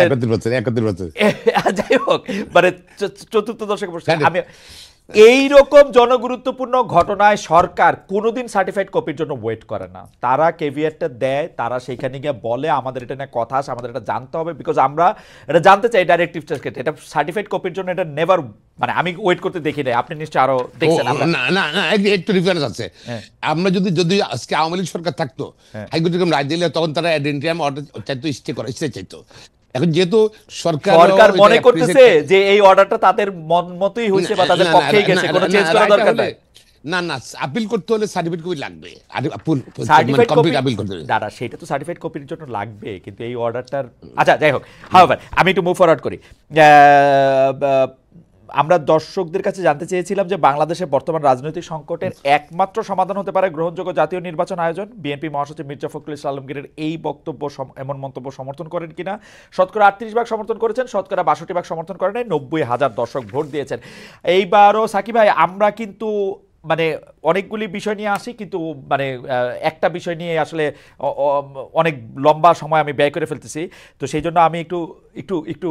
71 বছর। যাই হোক, মানে চতুর্থ দশকে বসে আমি এইরকম জনগুরুত্বপূর্ণ ঘটনায় সরকার কোনোদিন সার্টিফাইড কপির জন্য ওয়েট করে না। তারা কেভিয়ারটা দেয়, তারা সেখানে গিয়ে বলে আমাদের এটা নিয়ে কথা আছে, আমাদের এটা জানতে হবে, বিকজ আমরা এটা জানতে চাই ডাইরেক্টিভটার ক্ষেত্রে। এটা সার্টিফাইড কপির জন্য এটা নেভার, মানে আমি ওয়েট করতে দেখি নাই, আপনি নিশ্চয়ই আরো দেখছেন। না একটু ডিফারেন্স আছে। আমরা যদি আজকে আওয়ামী লীগ সরকার থাকতো, হাইকোর্ট এরকম রায় দিলে তখন তারা অ্যাডেন্টিয়াম অর্ডার চাইতো, স্টে চাইতো। এখন যেহেতু সরকার মনে করতেছে যে এই অর্ডারটা তাদের মন মতোই হইছে বা তাদের পক্ষেই গেছে, কোনো চেঞ্জ করা দরকার নাই। না আপিল করতে হলে সার্টিফিকেট কপি লাগবে, সার্টিফাইড কপি আপিল করতে হলে। দাদা সেটা তো সার্টিফাইড কপির জন্য লাগবে, কিন্তু এই অর্ডারটার, আচ্ছা যাই হোক, হাওয়ার আমি একটু মুভ ফরওয়ার্ড করি। আমরা দর্শকদের কাছে জানতে চেয়েছিলাম যে বাংলাদেশের বর্তমান রাজনৈতিক সংকটের একমাত্র সমাধান হতে পারে গ্রহণযোগ্য জাতীয় নির্বাচন আয়োজন। বিএনপি মহাসচিব মির্জা ফখরুল ইসলাম আলমগীরের এই বক্তব্য, এমন মন্তব্য সমর্থন করেন কিনা? শতকরা 38% সমর্থন করেছেন, শতকরা 62% সমর্থন করেন, 90,000 দর্শক ভোট দিয়েছেন। এইবারও সাকিব ভাই, আমরা কিন্তু মানে অনেকগুলি বিষয় নিয়ে আসি, কিন্তু মানে একটা বিষয় নিয়ে আসলে অনেক লম্বা সময় আমি ব্যয় করে ফেলতেছি। তো সেই জন্য আমি একটু একটু একটু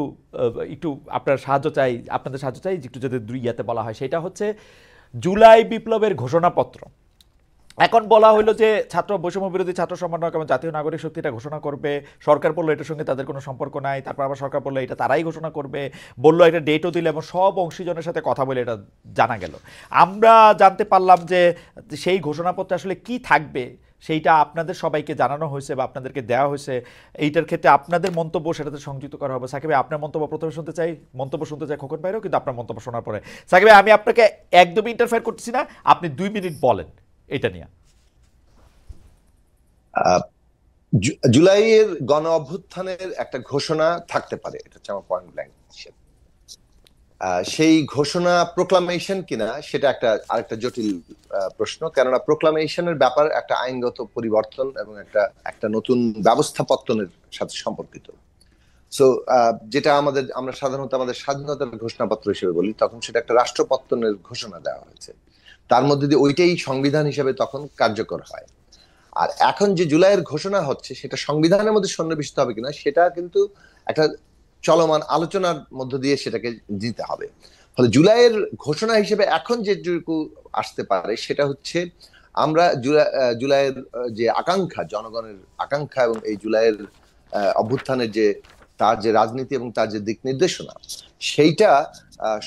একটু আপনাদের সাহায্য চাই, একটু যদি ইয়াতে বলা হয়। সেটা হচ্ছে জুলাই বিপ্লবের ঘোষণাপত্র। এখন বলা হলো যে বৈষম্য বিরোধী ছাত্র সমন্বয়ক এবং জাতীয় নাগরিক শক্তি এটা ঘোষণা করবে। সরকার বললো এটার সঙ্গে তাদের কোনো সম্পর্ক নাই, তারপর আবার সরকার বললো এটা তারাই ঘোষণা করবে, বললো একটা ডেটও দিল, এবং সব অংশীজনের সাথে কথা বলে এটা জানা গেল। আমরা জানতে পারলাম যে সেই ঘোষণাপত্রে আসলে কি থাকবে সেইটা আপনাদের সবাইকে জানানো হয়েছে বা আপনাদেরকে দেওয়া হয়েছে। এইটার ক্ষেত্রে আপনাদের মন্তব্য সেটাতে সংযুক্ত করা হবে। সাকিব ভাই, আপনার মন্তব্য প্রথমে শুনতে চাই, খোকন ভাইরও, কিন্তু আপনার মন্তব্য শোনার পরে সাকিব ভাই, আমি আপনাকে একদমই ইন্টারফেয়ার করতেছি না, আপনি 2 মিনিট বলেন এটা নিয়ে। জুলাইয়ের গণ অভ্যুত্থানের একটা ঘোষণা থাকতে পারে, এটা হচ্ছে আমার পয়েন্ট ব্ল্যাঙ্ক। সেই ঘোষণা প্রোক্লামেশন কিনা সেটা আরেকটা জটিল প্রশ্ন, কেননা প্রোক্লামেশনের ব্যাপার একটা আইনগত পরিবর্তন এবং একটা নতুন ব্যবস্থাপত্তনের সাথে সম্পর্কিত। সো যেটা আমরা সাধারণত আমাদের স্বাধীনতার ঘোষণাপত্র হিসেবে বলি, তখন সেটা একটা রাষ্ট্রপত্তনের ঘোষণা দেওয়া হয়েছে, তার মধ্যে দিয়ে ওইটাই সংবিধান হিসেবে তখন কার্যকর হয়। আর এখন যে জুলাইয়ের ঘোষণা হচ্ছে সেটা সংবিধানের মধ্যে সন্নিবেশিত হবে কিনা সেটা কিন্তু একটা চলমান আলোচনার মধ্য দিয়ে সেটাকে দিতে হবে। ফলে জুলাইয়ের ঘোষণা হিসেবে এখন যেটুকু আসতে পারে সেটা হচ্ছে আমরা জুলাইয়ের যে আকাঙ্ক্ষা, জনগণের আকাঙ্ক্ষা এবং এই জুলাইয়ের অভ্যুত্থানের তার যে রাজনীতি এবং তার যে দিক নির্দেশনা, সেইটা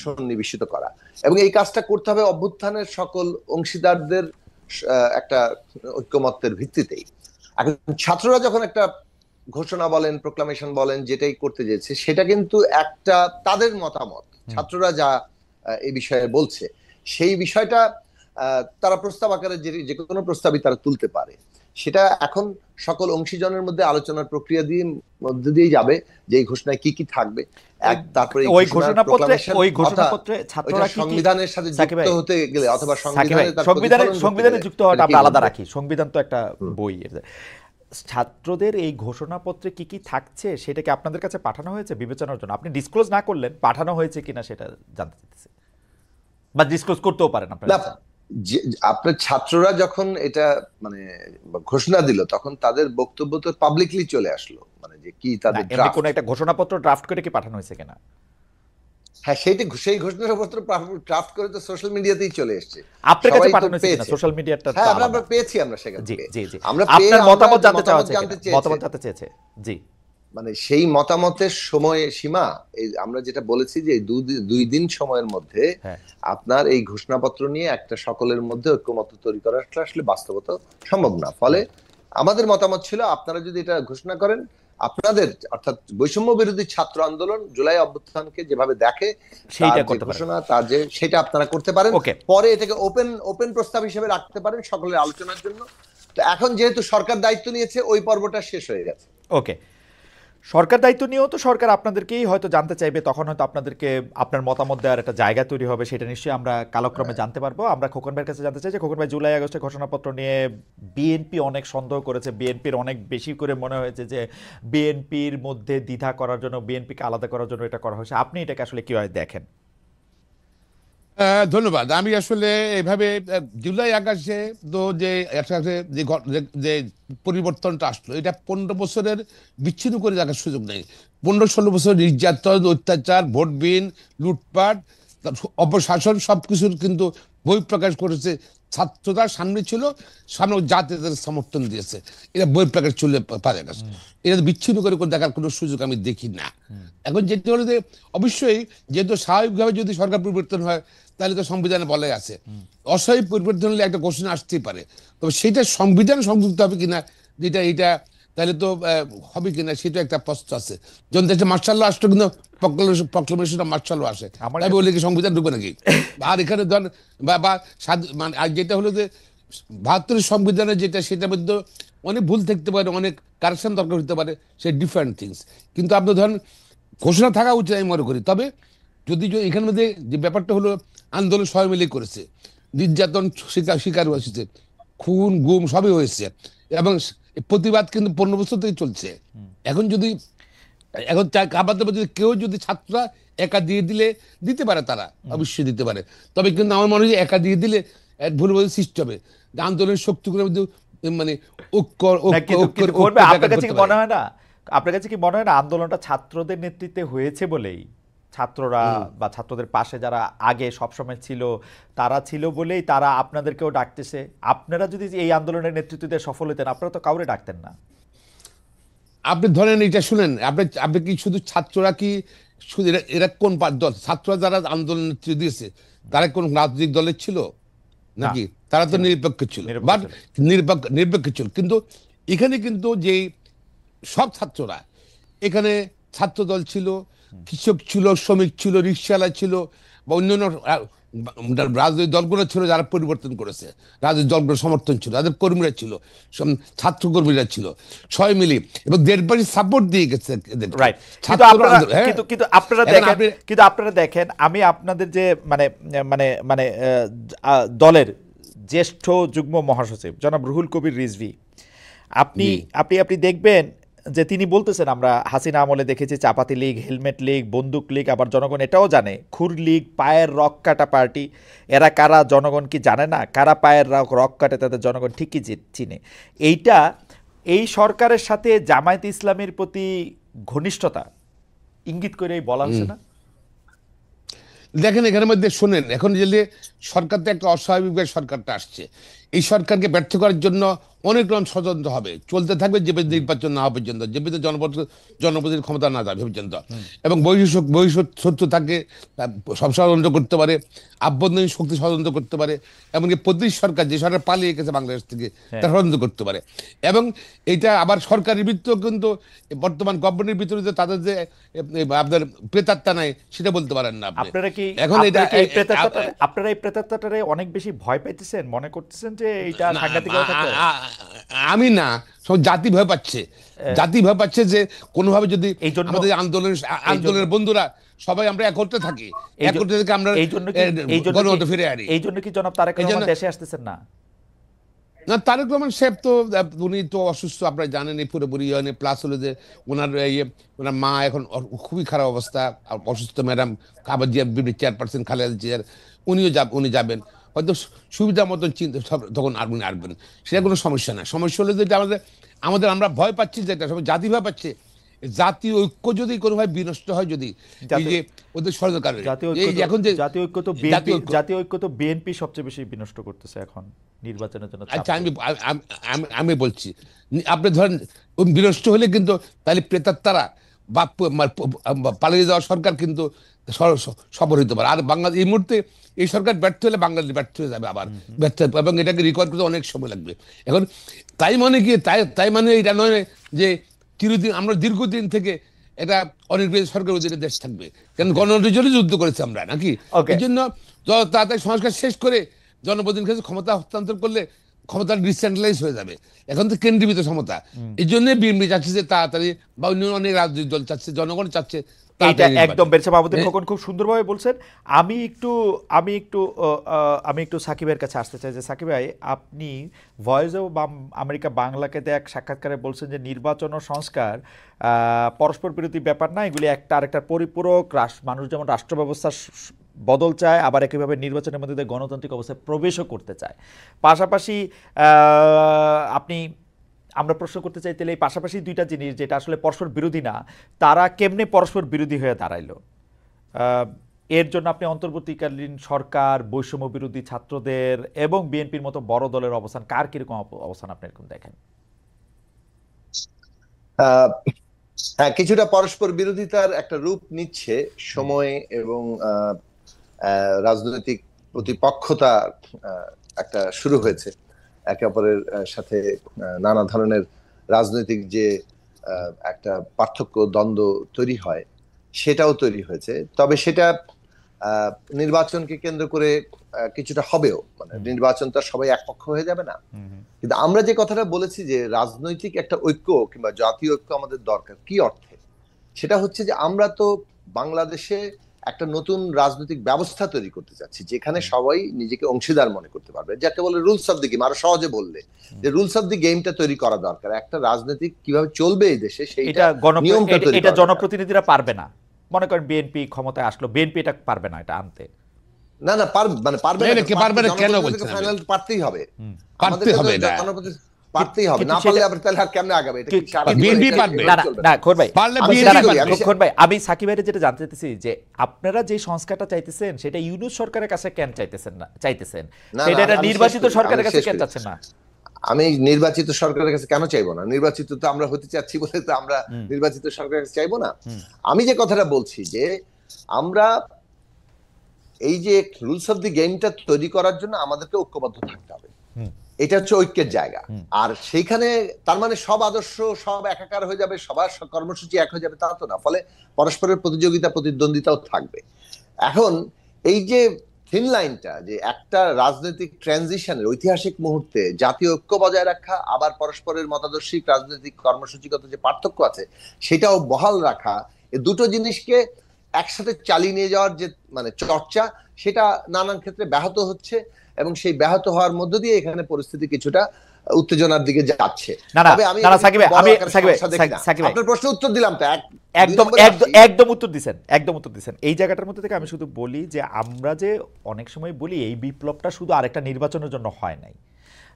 সন্নিবেশিত করা, এবং এই কাজটা করতে হবে অভ্যুত্থানের সকল অংশীদারদের একটা ঐক্যমত্যের ভিত্তিতেই। এখন ছাত্ররা যখন একটা ঘোষণা বলেন, প্রোক্লামেশন বলেন, যেটাই করতে যেছে, সেটা কিন্তু একটা তাদের মতামত, ছাত্ররা যা এই বিষয়ে বলছে সেই বিষয়টা তারা প্রস্তাব আকারে যে কোনো প্রস্তাবই তারা তুলতে পারে। সেটা এখন সকল অংশীজনের মধ্যে আলোচনার প্রক্রিয়া দিয়ে যাবে যে এই ঘোষণায় কি কি থাকবে। তারপরে ওই ঘোষণাপত্রে ছাত্ররা সংবিধানের সাথে যুক্ত হতে গেলে অথবা সংবিধানে যুক্ত হওয়াটা আমরা আলাদা রাখি, সংবিধান তো একটা বই। ছাত্রদের এই ঘোষণাপত্রে কি কি থাকছে সেটা কি আপনাদের কাছে পাঠানো হয়েছে বিবেচনার জন্য? আপনি ডিসক্লোজ না করলেন, পাঠানো হয়েছে কিনা সেটা জানতে চাইতেছি, বা ডিসক্লোজ করতেও পারেন আপনারা। আপনার ছাত্ররা যখন এটা মানে ঘোষণা দিল, তখন তাদের বক্তব্য তো পাবলিকলি চলে আসলো, মানে যে কি তাদের কোন একটা ঘোষণাপত্র ড্রাফট করে কি পাঠানো হয়েছে কিনা? হ্যাঁ, সেই ঘোষণাপত্র ড্রাফট করে তো সোশ্যাল মিডিয়াতেই চলে এসেছে, আপনার কাছে সবাই তো পাঠানো হয়েছে কিনা? পেয়েছে। সোশ্যাল মিডিয়াটা হ্যাঁ, তো আমরা আলাদা। পেয়েছি, আমরা সেখান জি থেকে জি জি, আমরা পেয়ে আপনার আমরা মতামত জানতে চাওয়া মতামত হচ্ছে জানতে কিনা? মতামত চেয়েছে। জানতে চেয়েছে। জি, মানে সেই মতামতের সময় সীমা, এই আমরা যেটা বলেছি যে এই 2 দিন সময়ের মধ্যে হ্যাঁ, আপনার এই ঘোষণাপত্র নিয়ে একটা সকলের মধ্যে ঐক্যমত্য তৈরি করাটা আসলে বাস্তবতা সম্ভব না। ফলে আমাদের মতামত ছিল, আপনারা যদি এটা ঘোষণা করেন, আপনাদের অর্থাৎ বৈষম্য বিরোধী ছাত্র আন্দোলন জুলাই অভ্যুত্থানকে যেভাবে দেখে, তার সেইটা যে করতে পারেন। ঘোষণা, তার যে সেটা আপনারা করতে পারেন। ওকে, পরে এটাকে ওপেন প্রস্তাব হিসেবে রাখতে পারেন সকলের আলোচনার জন্য। তো এখন যেহেতু সরকার দায়িত্ব নিয়েছে, ওই পর্বটা শেষ হয়ে গেছে। ওকে। সরকার দায়িত্ব নিয়েও তো সরকার আপনাদেরকেই হয়তো জানতে চাইবে, তখন হয়তো আপনাদেরকে আপনার মতামত দেওয়ার একটা জায়গা তৈরি হবে, সেটা নিশ্চয়ই আমরা কালক্রমে জানতে পারবো। আমরা খোকন ভাইয়ের কাছে জানতে চাই যে খোকন ভাই, জুলাই আগস্টের ঘোষণাপত্র নিয়ে বিএনপি অনেক সন্দেহ করেছে, বিএনপির অনেক বেশি করে মনে হয়েছে যে বিএনপির মধ্যে দ্বিধা করার জন্য, বিএনপিকে আলাদা করার জন্য এটা করা হয়েছে। আপনি এটাকে আসলে কিভাবে দেখেন? ধন্যবাদ। আমি আসলে এভাবে জুলাই আগস্টে তো যে একসাথে যে পরিবর্তনটা আসলো, এটা 15 বছরের বিচ্ছিন্ন করে দেখার সুযোগ নেই। 15-16 বছর নির্যাতন, অত্যাচার, ভোটবিহীন, লুটপাট, অপশাসন, সবকিছুর কিন্তু বহিঃপ্রকাশ করেছে ছাত্ররা। সামনে ছিল, সামনে জাতি তাদের সমর্থন দিয়েছে, এটা বহিঃপ্রকাশ চলে পারে গেছে। এটা বিচ্ছিন্ন করে করে দেখার কোনো সুযোগ আমি দেখি না। এখন যেটা হলো যে, অবশ্যই যেহেতু স্বাভাবিকভাবে যদি সরকার পরিবর্তন হয়, তাহলে তো সংবিধানে বলাই আছে অস্বাভাবিক পরিবর্তন হলে একটা ঘোষণা আসতেই পারে। তবে সেটা সংবিধান সংযুক্ত হবে কিনা, যেটা এটা তাহলে তো হবে কিনা, সেটা একটা প্রশ্ন আছে। যখন দেশে মার্শাল ল আসলো, কিন্তু প্রক্লেমেশন মার্শাল ল আসে, আমার তাই কাছে বলে কি সংবিধান ঢুকবে নাকি? আর এখানে ধর বা মানে আর যেটা হলো যে 72 সংবিধানে যেটা, সেটার মধ্যে অনেক ভুল থাকতে পারে, অনেক কারেকশন দরকার হতে পারে, সে ডিফারেন্ট থিংস। কিন্তু আপনি ধরেন ঘোষণা থাকা উচিত আমি মনে করি। তবে যদি এখানের মধ্যে যে ব্যাপারটা হলো, আন্দোলন সবাই মিলে করেছে, নির্যাতন শিকার হয়েছে, খুন গুম সবই হয়েছে, এবং প্রতিবাদ কিন্তু 15 বছর থেকে চলছে। এখন যদি এখন আমাদের মধ্যে কেউ যদি ছাত্ররা একা দিয়ে দিতে পারে, তারা অবশ্যই দিতে পারে। তবে কিন্তু আমার মনে হয় যে একা দিয়ে দিলে এক ভুল বোঝার সৃষ্টি হবে। যে আন্দোলনের শক্তিগুলো মধ্যে মানে ঐক্য না, ঐক্য কিন্তু ঐক্য কিন্তু খোকন ঐক্য ভাই, আপনার ব্যাঘাত কাছে করতে কি পারে। মনে হয় না, আপনার কাছে কি মনে হয় না আন্দোলনটা ছাত্রদের নেতৃত্বে হয়েছে বলেই, ছাত্ররা বা ছাত্রদের পাশে যারা আগে সবসময় ছিল, তারা ছিল বলেই তারা আপনাদেরকেও ডাকতেছে? আপনারা যদি এই আন্দোলনের নেতৃত্ব দিয়ে সফল হতেন, আপনারা তো কাউরে ডাকতেন না। আপনি ধরেন এটা শুনেন, আপনি আপনি কি শুধু ছাত্ররা কি শুধু এরা কোন দল? ছাত্ররা যারা আন্দোলন নেতৃত্ব দিয়েছে, তারা কোন রাজনৈতিক দলের ছিল না, নাকি? তারা তো ছিল না। নিরপেক্ষ ছিল, নিরপেক্ষ বাট ছিল। নিরপেক্ষ ছিল। কিন্তু এখানে কিন্তু যে সব ছাত্ররা, এখানে ছাত্র দল ছিল, কৃষক ছিল, শ্রমিক ছিল, রিক্সাওয়ালা ছিল, বা অন্যান্য রাজনৈতিক দলগুলো ছিল যারা পরিবর্তন করেছে, রাজনৈতিক দলগুলো সমর্থন ছিল, তাদের কর্মীরা ছিল, ছাত্র কর্মীরা ছিল, সবাই মিলে, এবং দেশবাসী সাপোর্ট দিয়ে গেছে এদেরকে। রাইট। কিন্তু ছাত্র আপনারা হ্যাঁ, কিন্তু আপনারা এখন দেখেন, আপনি কিন্তু আপনারা দেখেন, আমি আপনাদের যে মানে মানে মানে দলের জ্যেষ্ঠ যুগ্ম মহাসচিব জনাব রুহুল কবির রিজভী, আপনি জি আপনি আপনি দেখবেন যে তিনি বলতেছেন, আমরা হাসিনা আমলে দেখেছি চাপাতি লীগ, হেলমেট লীগ, বন্দুক লীগ, আবার জনগণ এটাও জানে খুর লীগ, পায়ের রক কাটা পার্টি। এরা কারা জনগণ কি জানে না? কারা পায়ের রক কাটে তাদের জনগণ ঠিকই চিনে। এইটা এই সরকারের সাথে জামায়াত ইসলামের প্রতি ঘনিষ্ঠতা ইঙ্গিত করেই বলা হচ্ছে না? দেখেন, এখানের মধ্যে শোনেন, এখন যে সরকার তো একটা অস্বাভাবিকভাবে সরকারটা আসছে, এই সরকারকে ব্যর্থ করার জন্য অনেক রকম ষড়যন্ত্র হবে, চলতে থাকবে যে নির্বাচন না হওয়া পর্যন্ত, যে জনপ্রতিনিধির ক্ষমতা না যাবে পর্যন্ত। এবং বহিঃশত্রু থাকে, সব ষড়যন্ত্র করতে পারে, আভ্যন্তরীণ শক্তি ষড়যন্ত্র করতে পারে, এমনকি প্রদেশ সরকার, যে সরকার পালিয়ে গেছে বাংলাদেশ থেকে, হ্যাঁ। তারা ষড়যন্ত্র করতে পারে। এবং এটা আবার সরকারের ভিতরেও কিন্তু, বর্তমান গভর্নমেন্টের ভিতরে যে তাদের যে আপনার প্রেতাত্মা নাই, সেটা বলতে পারেন না আপনি। আপনারা কি এখন এটা আপনারা এই প্রেতাত্মাটারে অনেক বেশি ভয় পাইতেছেন, মনে করতেছেন যে এইটা না, সাংঘাতিক আ- থাকতে? আ- আ- আমি না, সব জাতি ভয় পাচ্ছে। জাতি ভয় পাচ্ছে যে কোনোভাবে যদি এই জন্য আমাদের এই জন্য আন্দোলনের বন্ধুরা সবাই আমরা একত্রে থাকি, এই একত্রে থেকে আমরা এই জন্য কি এই জন্য গণতন্ত্র কি ফিরে আনি। এই জন্য কি জনাব তারেক এই রহমান জন্য দেশে আসতেছেন না? না, তারেক রহমান সাহেব তো উনি তো অসুস্থ, আপনারা জানেন, এই পুরোপুরি প্লাস হলো যে ওনার ওনার মা এখন খুবই খারাপ অবস্থা, আর অসুস্থ ম্যাডাম খাবার জিয়া চেয়ারপারসন খালেদা জিয়ার, উনি যাবেন হয়তো সুবিধা মতন চিন্তা, তখন উনি আসবেন, সেটা কোনো সমস্যা না। সমস্যা হলো যে আমাদের আমাদের আমরা ভয় পাচ্ছি, যেটা সবাই জাতি ভয় পাচ্ছে, জাতীয় ঐক্য যদি কোনোভাবে বিনষ্ট হয়, যদি এই যে ওদের ষড়যন্ত্র, এখন যে জাতীয় ঐক্য তো জাতীয় ঐক্য তো বিএনপি সবচেয়ে বেশি বিনষ্ট করতেছে এখন নির্বাচনের জন্য। আচ্ছা, আমি বলছি, আপনি ধরেন বিনষ্ট হলে কিন্তু তাহলে প্রেতাত্মারা বা পালিয়ে যাওয়া সরকার কিন্তু সফল হইতে পারে। আর বাংলাদেশ এই মুহূর্তে এই সরকার ব্যর্থ হলে বাংলাদেশ ব্যর্থ হয়ে যাবে, আবার ব্যর্থ হবে, এবং এটাকে রিকভার করতে অনেক সময় লাগবে। এখন তাই মানে কি, তাই মানে এটা নয় যে চিরদিন, আমরা দীর্ঘদিন থেকে এটা অনির্বাচিত সরকার অধীনে দেশ থাকবে, কারণ গণতন্ত্রের জন্য যুদ্ধ করেছে আমরা নাকি। এই জন্য যত তাড়াতাড়ি সংস্কার শেষ করে জনপ্রতিনিধির কাছে ক্ষমতা হস্তান্তর করলে ক্ষমতা ডিসেন্ট্রালাইজ হয়ে যাবে। এখন তো কেন্দ্রীভূত ক্ষমতা, এই জন্য বিএনপি চাচ্ছে যে তাড়াতাড়ি, বা অন্য অনেক রাজনৈতিক দল চাচ্ছে, জনগণ চাচ্ছে। এইটা একদম বেরসা মাহমুদুল খোকন খুব সুন্দরভাবে বলছেন। আমি একটু সাকিবের কাছে আসতে চাই যে সাকিব ভাই, আপনি ভয়েস অফ আমেরিকা বাংলাকে এক সাক্ষাৎকারে বলছেন যে নির্বাচন ও সংস্কার পরস্পর বিরোধী ব্যাপার না, এগুলি একটা আরেকটার পরিপূরক। মানুষ যেমন রাষ্ট্র ব্যবস্থার বদল চায়, আবার একইভাবে নির্বাচনের মধ্যে গণতান্ত্রিক অবস্থায় প্রবেশও করতে চায়। পাশাপাশি আমরা প্রশ্ন করতে চাই তাহলে এই পাশাপাশি দুইটা জিনিস যেটা আসলে পরস্পর বিরোধী না, তারা কেমনে পরস্পর বিরোধী হয়ে দাঁড়াইলো? এর জন্য আপনি অন্তর্বর্তীকালীন সরকার, বৈষম্য বিরোধী ছাত্রদের এবং বিএনপির মতো বড় দলের অবস্থান, কার কিরকম অবস্থান আপনি এরকম দেখেন? হ্যাঁ, কিছুটা পরস্পর বিরোধিতার একটা রূপ নিচ্ছে সময়, এবং রাজনৈতিক প্রতিপক্ষতা একটা শুরু হয়েছে। একে অপরের সাথে নানা ধরনের রাজনৈতিক যে একটা পার্থক্য, দ্বন্দ্ব তৈরি হয়, সেটাও তৈরি হয়েছে। তবে সেটা নির্বাচনকে কেন্দ্র করে কিছুটা হবেও, মানে নির্বাচন তো সবাই একপক্ষ হয়ে যাবে না। কিন্তু আমরা যে কথাটা বলেছি যে রাজনৈতিক একটা ঐক্য কিংবা জাতীয় ঐক্য আমাদের দরকার, কি অর্থে? সেটা হচ্ছে যে আমরা তো বাংলাদেশে একটা নতুন রাজনৈতিক ব্যবস্থা তৈরি করতে চাচ্ছি, যেখানে সবাই নিজেকে অংশীদার মনে করতে পারবে, যাকে বলে রুলস অফ দি গেম। আরো সহজে বললে যে রুলস অফ দি গেমটা তৈরি করা দরকার। একটা রাজনীতি কিভাবে চলবে এই দেশে, সেইটা নিয়মটা তৈরি করা। এটা জনপ্রতিনিধিরা পারবে না। মনে করেন বিএনপি ক্ষমতায় আসলো, বিএনপি এটা পারবে না এটা আনতে। না, পারবে না কেন বলছেন? ফাইনাল পারতেই হবে, পারতেই হবে না, পারতেই হবে। না পারলে আবার তাহলে আর কেমনে আগাবে? এটা কি সারা বিএনপি পারবে না? খোর ভাই, পারলে বিএনপি পারবে। খোর ভাই, আমি সাকিব ভাইয়ের যেটা জানতে চাইতেছি যে আপনারা যে সংস্কারটা চাইতেছেন সেটা ইউনূস সরকারের কাছে কেন চাইতেছেন না? সেটা নির্বাচিত সরকারের কাছে কেন চাচ্ছেন না? আমি নির্বাচিত সরকারের কাছে কেন চাইবো না? নির্বাচিত তো আমরা হতে চাচ্ছি বলে তো আমরা নির্বাচিত সরকারের কাছে চাইবো না। আমি যে কথাটা বলছি যে আমরা এই যে রুলস অফ দি গেমটা তৈরি করার জন্য আমাদেরকে ঐক্যবদ্ধ থাকতে হবে। এটা হচ্ছে ঐক্যের জায়গা। আর সেইখানে তার মানে সব আদর্শ সব একাকার হয়ে যাবে, সবার কর্মসূচি এক হয়ে যাবে, তা তো না। ফলে পরস্পরের প্রতিযোগিতা, প্রতিদ্বন্দ্বিতাও থাকবে। এখন এই যে থিন লাইনটা, যে একটা রাজনৈতিক ট্রানজিশনের ঐতিহাসিক মুহূর্তে জাতীয় ঐক্য বজায় রাখা, আবার পরস্পরের মতাদর্শিক রাজনৈতিক কর্মসূচিগত যে পার্থক্য আছে সেটাও বহাল রাখা, এই দুটো জিনিসকে একসাথে চালিয়ে নিয়ে যাওয়ার যে মানে চর্চা, সেটা নানান ক্ষেত্রে ব্যাহত হচ্ছে, এবং সেই ব্যাহত হওয়ার মধ্য দিয়ে এখানে পরিস্থিতি কিছুটা উত্তেজনার দিকে যাচ্ছে। তবে আমি আপনার প্রশ্ন উত্তর দিলাম তো, একদম উত্তর দিচ্ছেন। এই জায়গাটার মধ্যে থেকে আমি শুধু বলি যে আমরা যে অনেক সময় বলি এই বিপ্লবটা শুধু আরেকটা নির্বাচনের জন্য হয় নাই,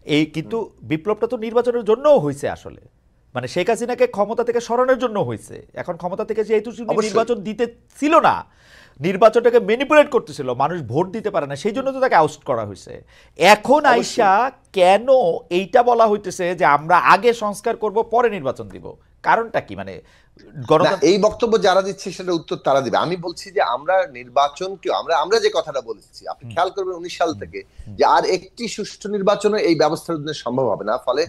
এই কিন্তু বিপ্লবটা তো নির্বাচনের জন্যও হয়েছে আসলে। মানে শেখ হাসিনাকে ক্ষমতা থেকে সরানোর জন্য হয়েছে। এখন ক্ষমতা থেকে যেহেতু নির্বাচন দিতে ছিল না, নির্বাচনটাকে ম্যানিপুলেট করতেছিল, মানুষ ভোট দিতে পারে না, সেই জন্য তো তাকে আউট করা হয়েছে। এখন আইসা কেন এইটা বলা হইতেছে যে আমরা আগে সংস্কার করব, পরে নির্বাচন দিব? কারণটা কি? মানে এই বক্তব্য যারা দিচ্ছে সেটা উত্তর তারা দিবে। আমি বলছি যে আমরা নির্বাচনকে আমরা যে কথাটা বলেছি, আপনি খেয়াল করবেন 19 সাল থেকে, যে আর একটি সুষ্ঠু নির্বাচনও এই ব্যবস্থার জন্য সম্ভব হবে না। ফলে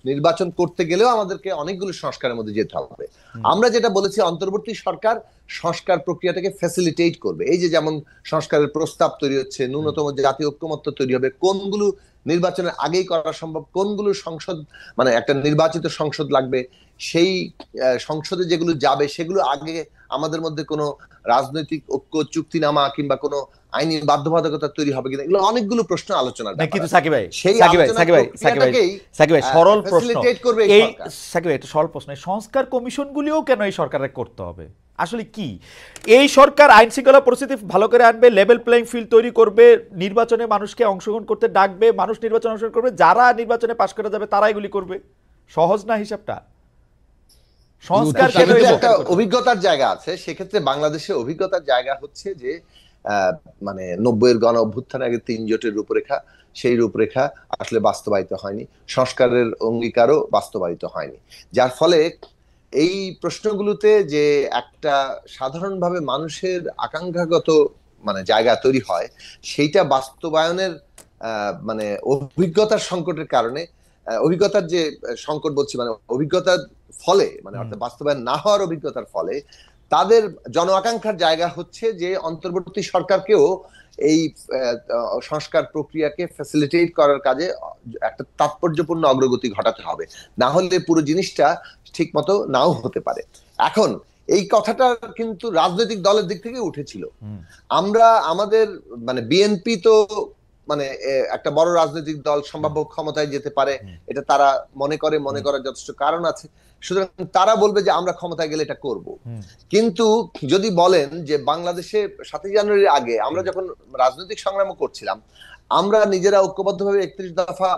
নির্বাচন করতে গেলেও আমাদেরকে অনেকগুলো সংস্কারের মধ্যে যেতে হবে। আমরা যেটা বলেছি, অন্তর্বর্তী সরকার সংস্কার প্রক্রিয়াটাকে ফ্যাসিলিটেট করবে। এই যে যেমন সংস্কারের প্রস্তাব তৈরি হচ্ছে, ন্যূনতম জাতীয় ঐক্যমত্য তৈরি হবে, কোনগুলো নির্বাচনের আগেই করা সম্ভব, কোনগুলো সংসদ মানে একটা নির্বাচিত সংসদ লাগবে, সেই সংসদে যেগুলো যাবে সেগুলো আগে আমাদের মধ্যে কোনো রাজনৈতিক ঐক্য চুক্তিনামা কিংবা কোনো আইনি বাধ্যবাধকতা তৈরি হবে কিনা, এগুলো অনেকগুলো প্রশ্ন আলোচনার ব্যাপার। কিন্তু সাকিব ভাই সরল প্রশ্ন, এই সাকিব ভাই একটা সরল প্রশ্ন, সংস্কার কমিশনগুলিও কেন এই সরকারের করতে হবে? আসলে কি এই সরকার আইন শৃঙ্খলা পরিস্থিতি ভালো করে আনবে, লেভেল প্লেইং ফিল্ড তৈরি করবে, নির্বাচনে মানুষকে অংশগ্রহণ করতে ডাকবে, মানুষ নির্বাচনে অংশগ্রহণ করবে, যারা নির্বাচনে পাশ করে যাবে তারা এগুলি করবে। সহজ না হিসাবটা? সংস্কার কেন সেক্ষেত্রে এলো? একটা অভিজ্ঞতার জায়গা আছে। সেক্ষেত্রে বাংলাদেশে অভিজ্ঞতার জায়গা হচ্ছে যে মানে 90-এর গণ অভ্যুত্থানের আগে 3 জোটের রূপরেখা, সেই রূপরেখা আসলে বাস্তবায়িত হয়নি, সংস্কারের অঙ্গীকারও বাস্তবায়িত হয়নি, যার ফলে এই প্রশ্নগুলোতে যে একটা সাধারণভাবে মানুষের আকাঙ্ক্ষাগত মানে জায়গা তৈরি হয়, সেইটা বাস্তবায়নের মানে অভিজ্ঞতার সংকটের কারণে, অভিজ্ঞতার যে সংকট বলছি মানে অভিজ্ঞতার ফলে, মানে অর্থাৎ বাস্তবায়ন না হওয়ার অভিজ্ঞতার ফলে তাদের জন আকাঙ্ক্ষার জায়গা হচ্ছে যে অন্তর্বর্তী সরকারকেও এই সংস্কার প্রক্রিয়াকে ফ্যাসিলিটেট করার কাজে একটা তাৎপর্যপূর্ণ অগ্রগতি ঘটাতে হবে, না হলে পুরো জিনিসটা ঠিক মতো নাও হতে পারে। এখন এই কথাটা কিন্তু রাজনৈতিক দলের দিক থেকে উঠেছিল। আমরা আমাদের মানে বিএনপি তো মানে একটা বড় রাজনৈতিক দল, সম্ভাব্য ক্ষমতায় যেতে পারে, এটা তারা মনে করার যথেষ্ট কারণ আছে, সুতরাং তারা বলবে যে আমরা ক্ষমতায় গেলে এটা করব। কিন্তু যদি বলেন যে বাংলাদেশে 7 জানুয়ারির আগে আমরা যখন রাজনৈতিক সংগ্রাম করছিলাম, আমরা নিজেরা ঐক্যবদ্ধভাবে 31 দফা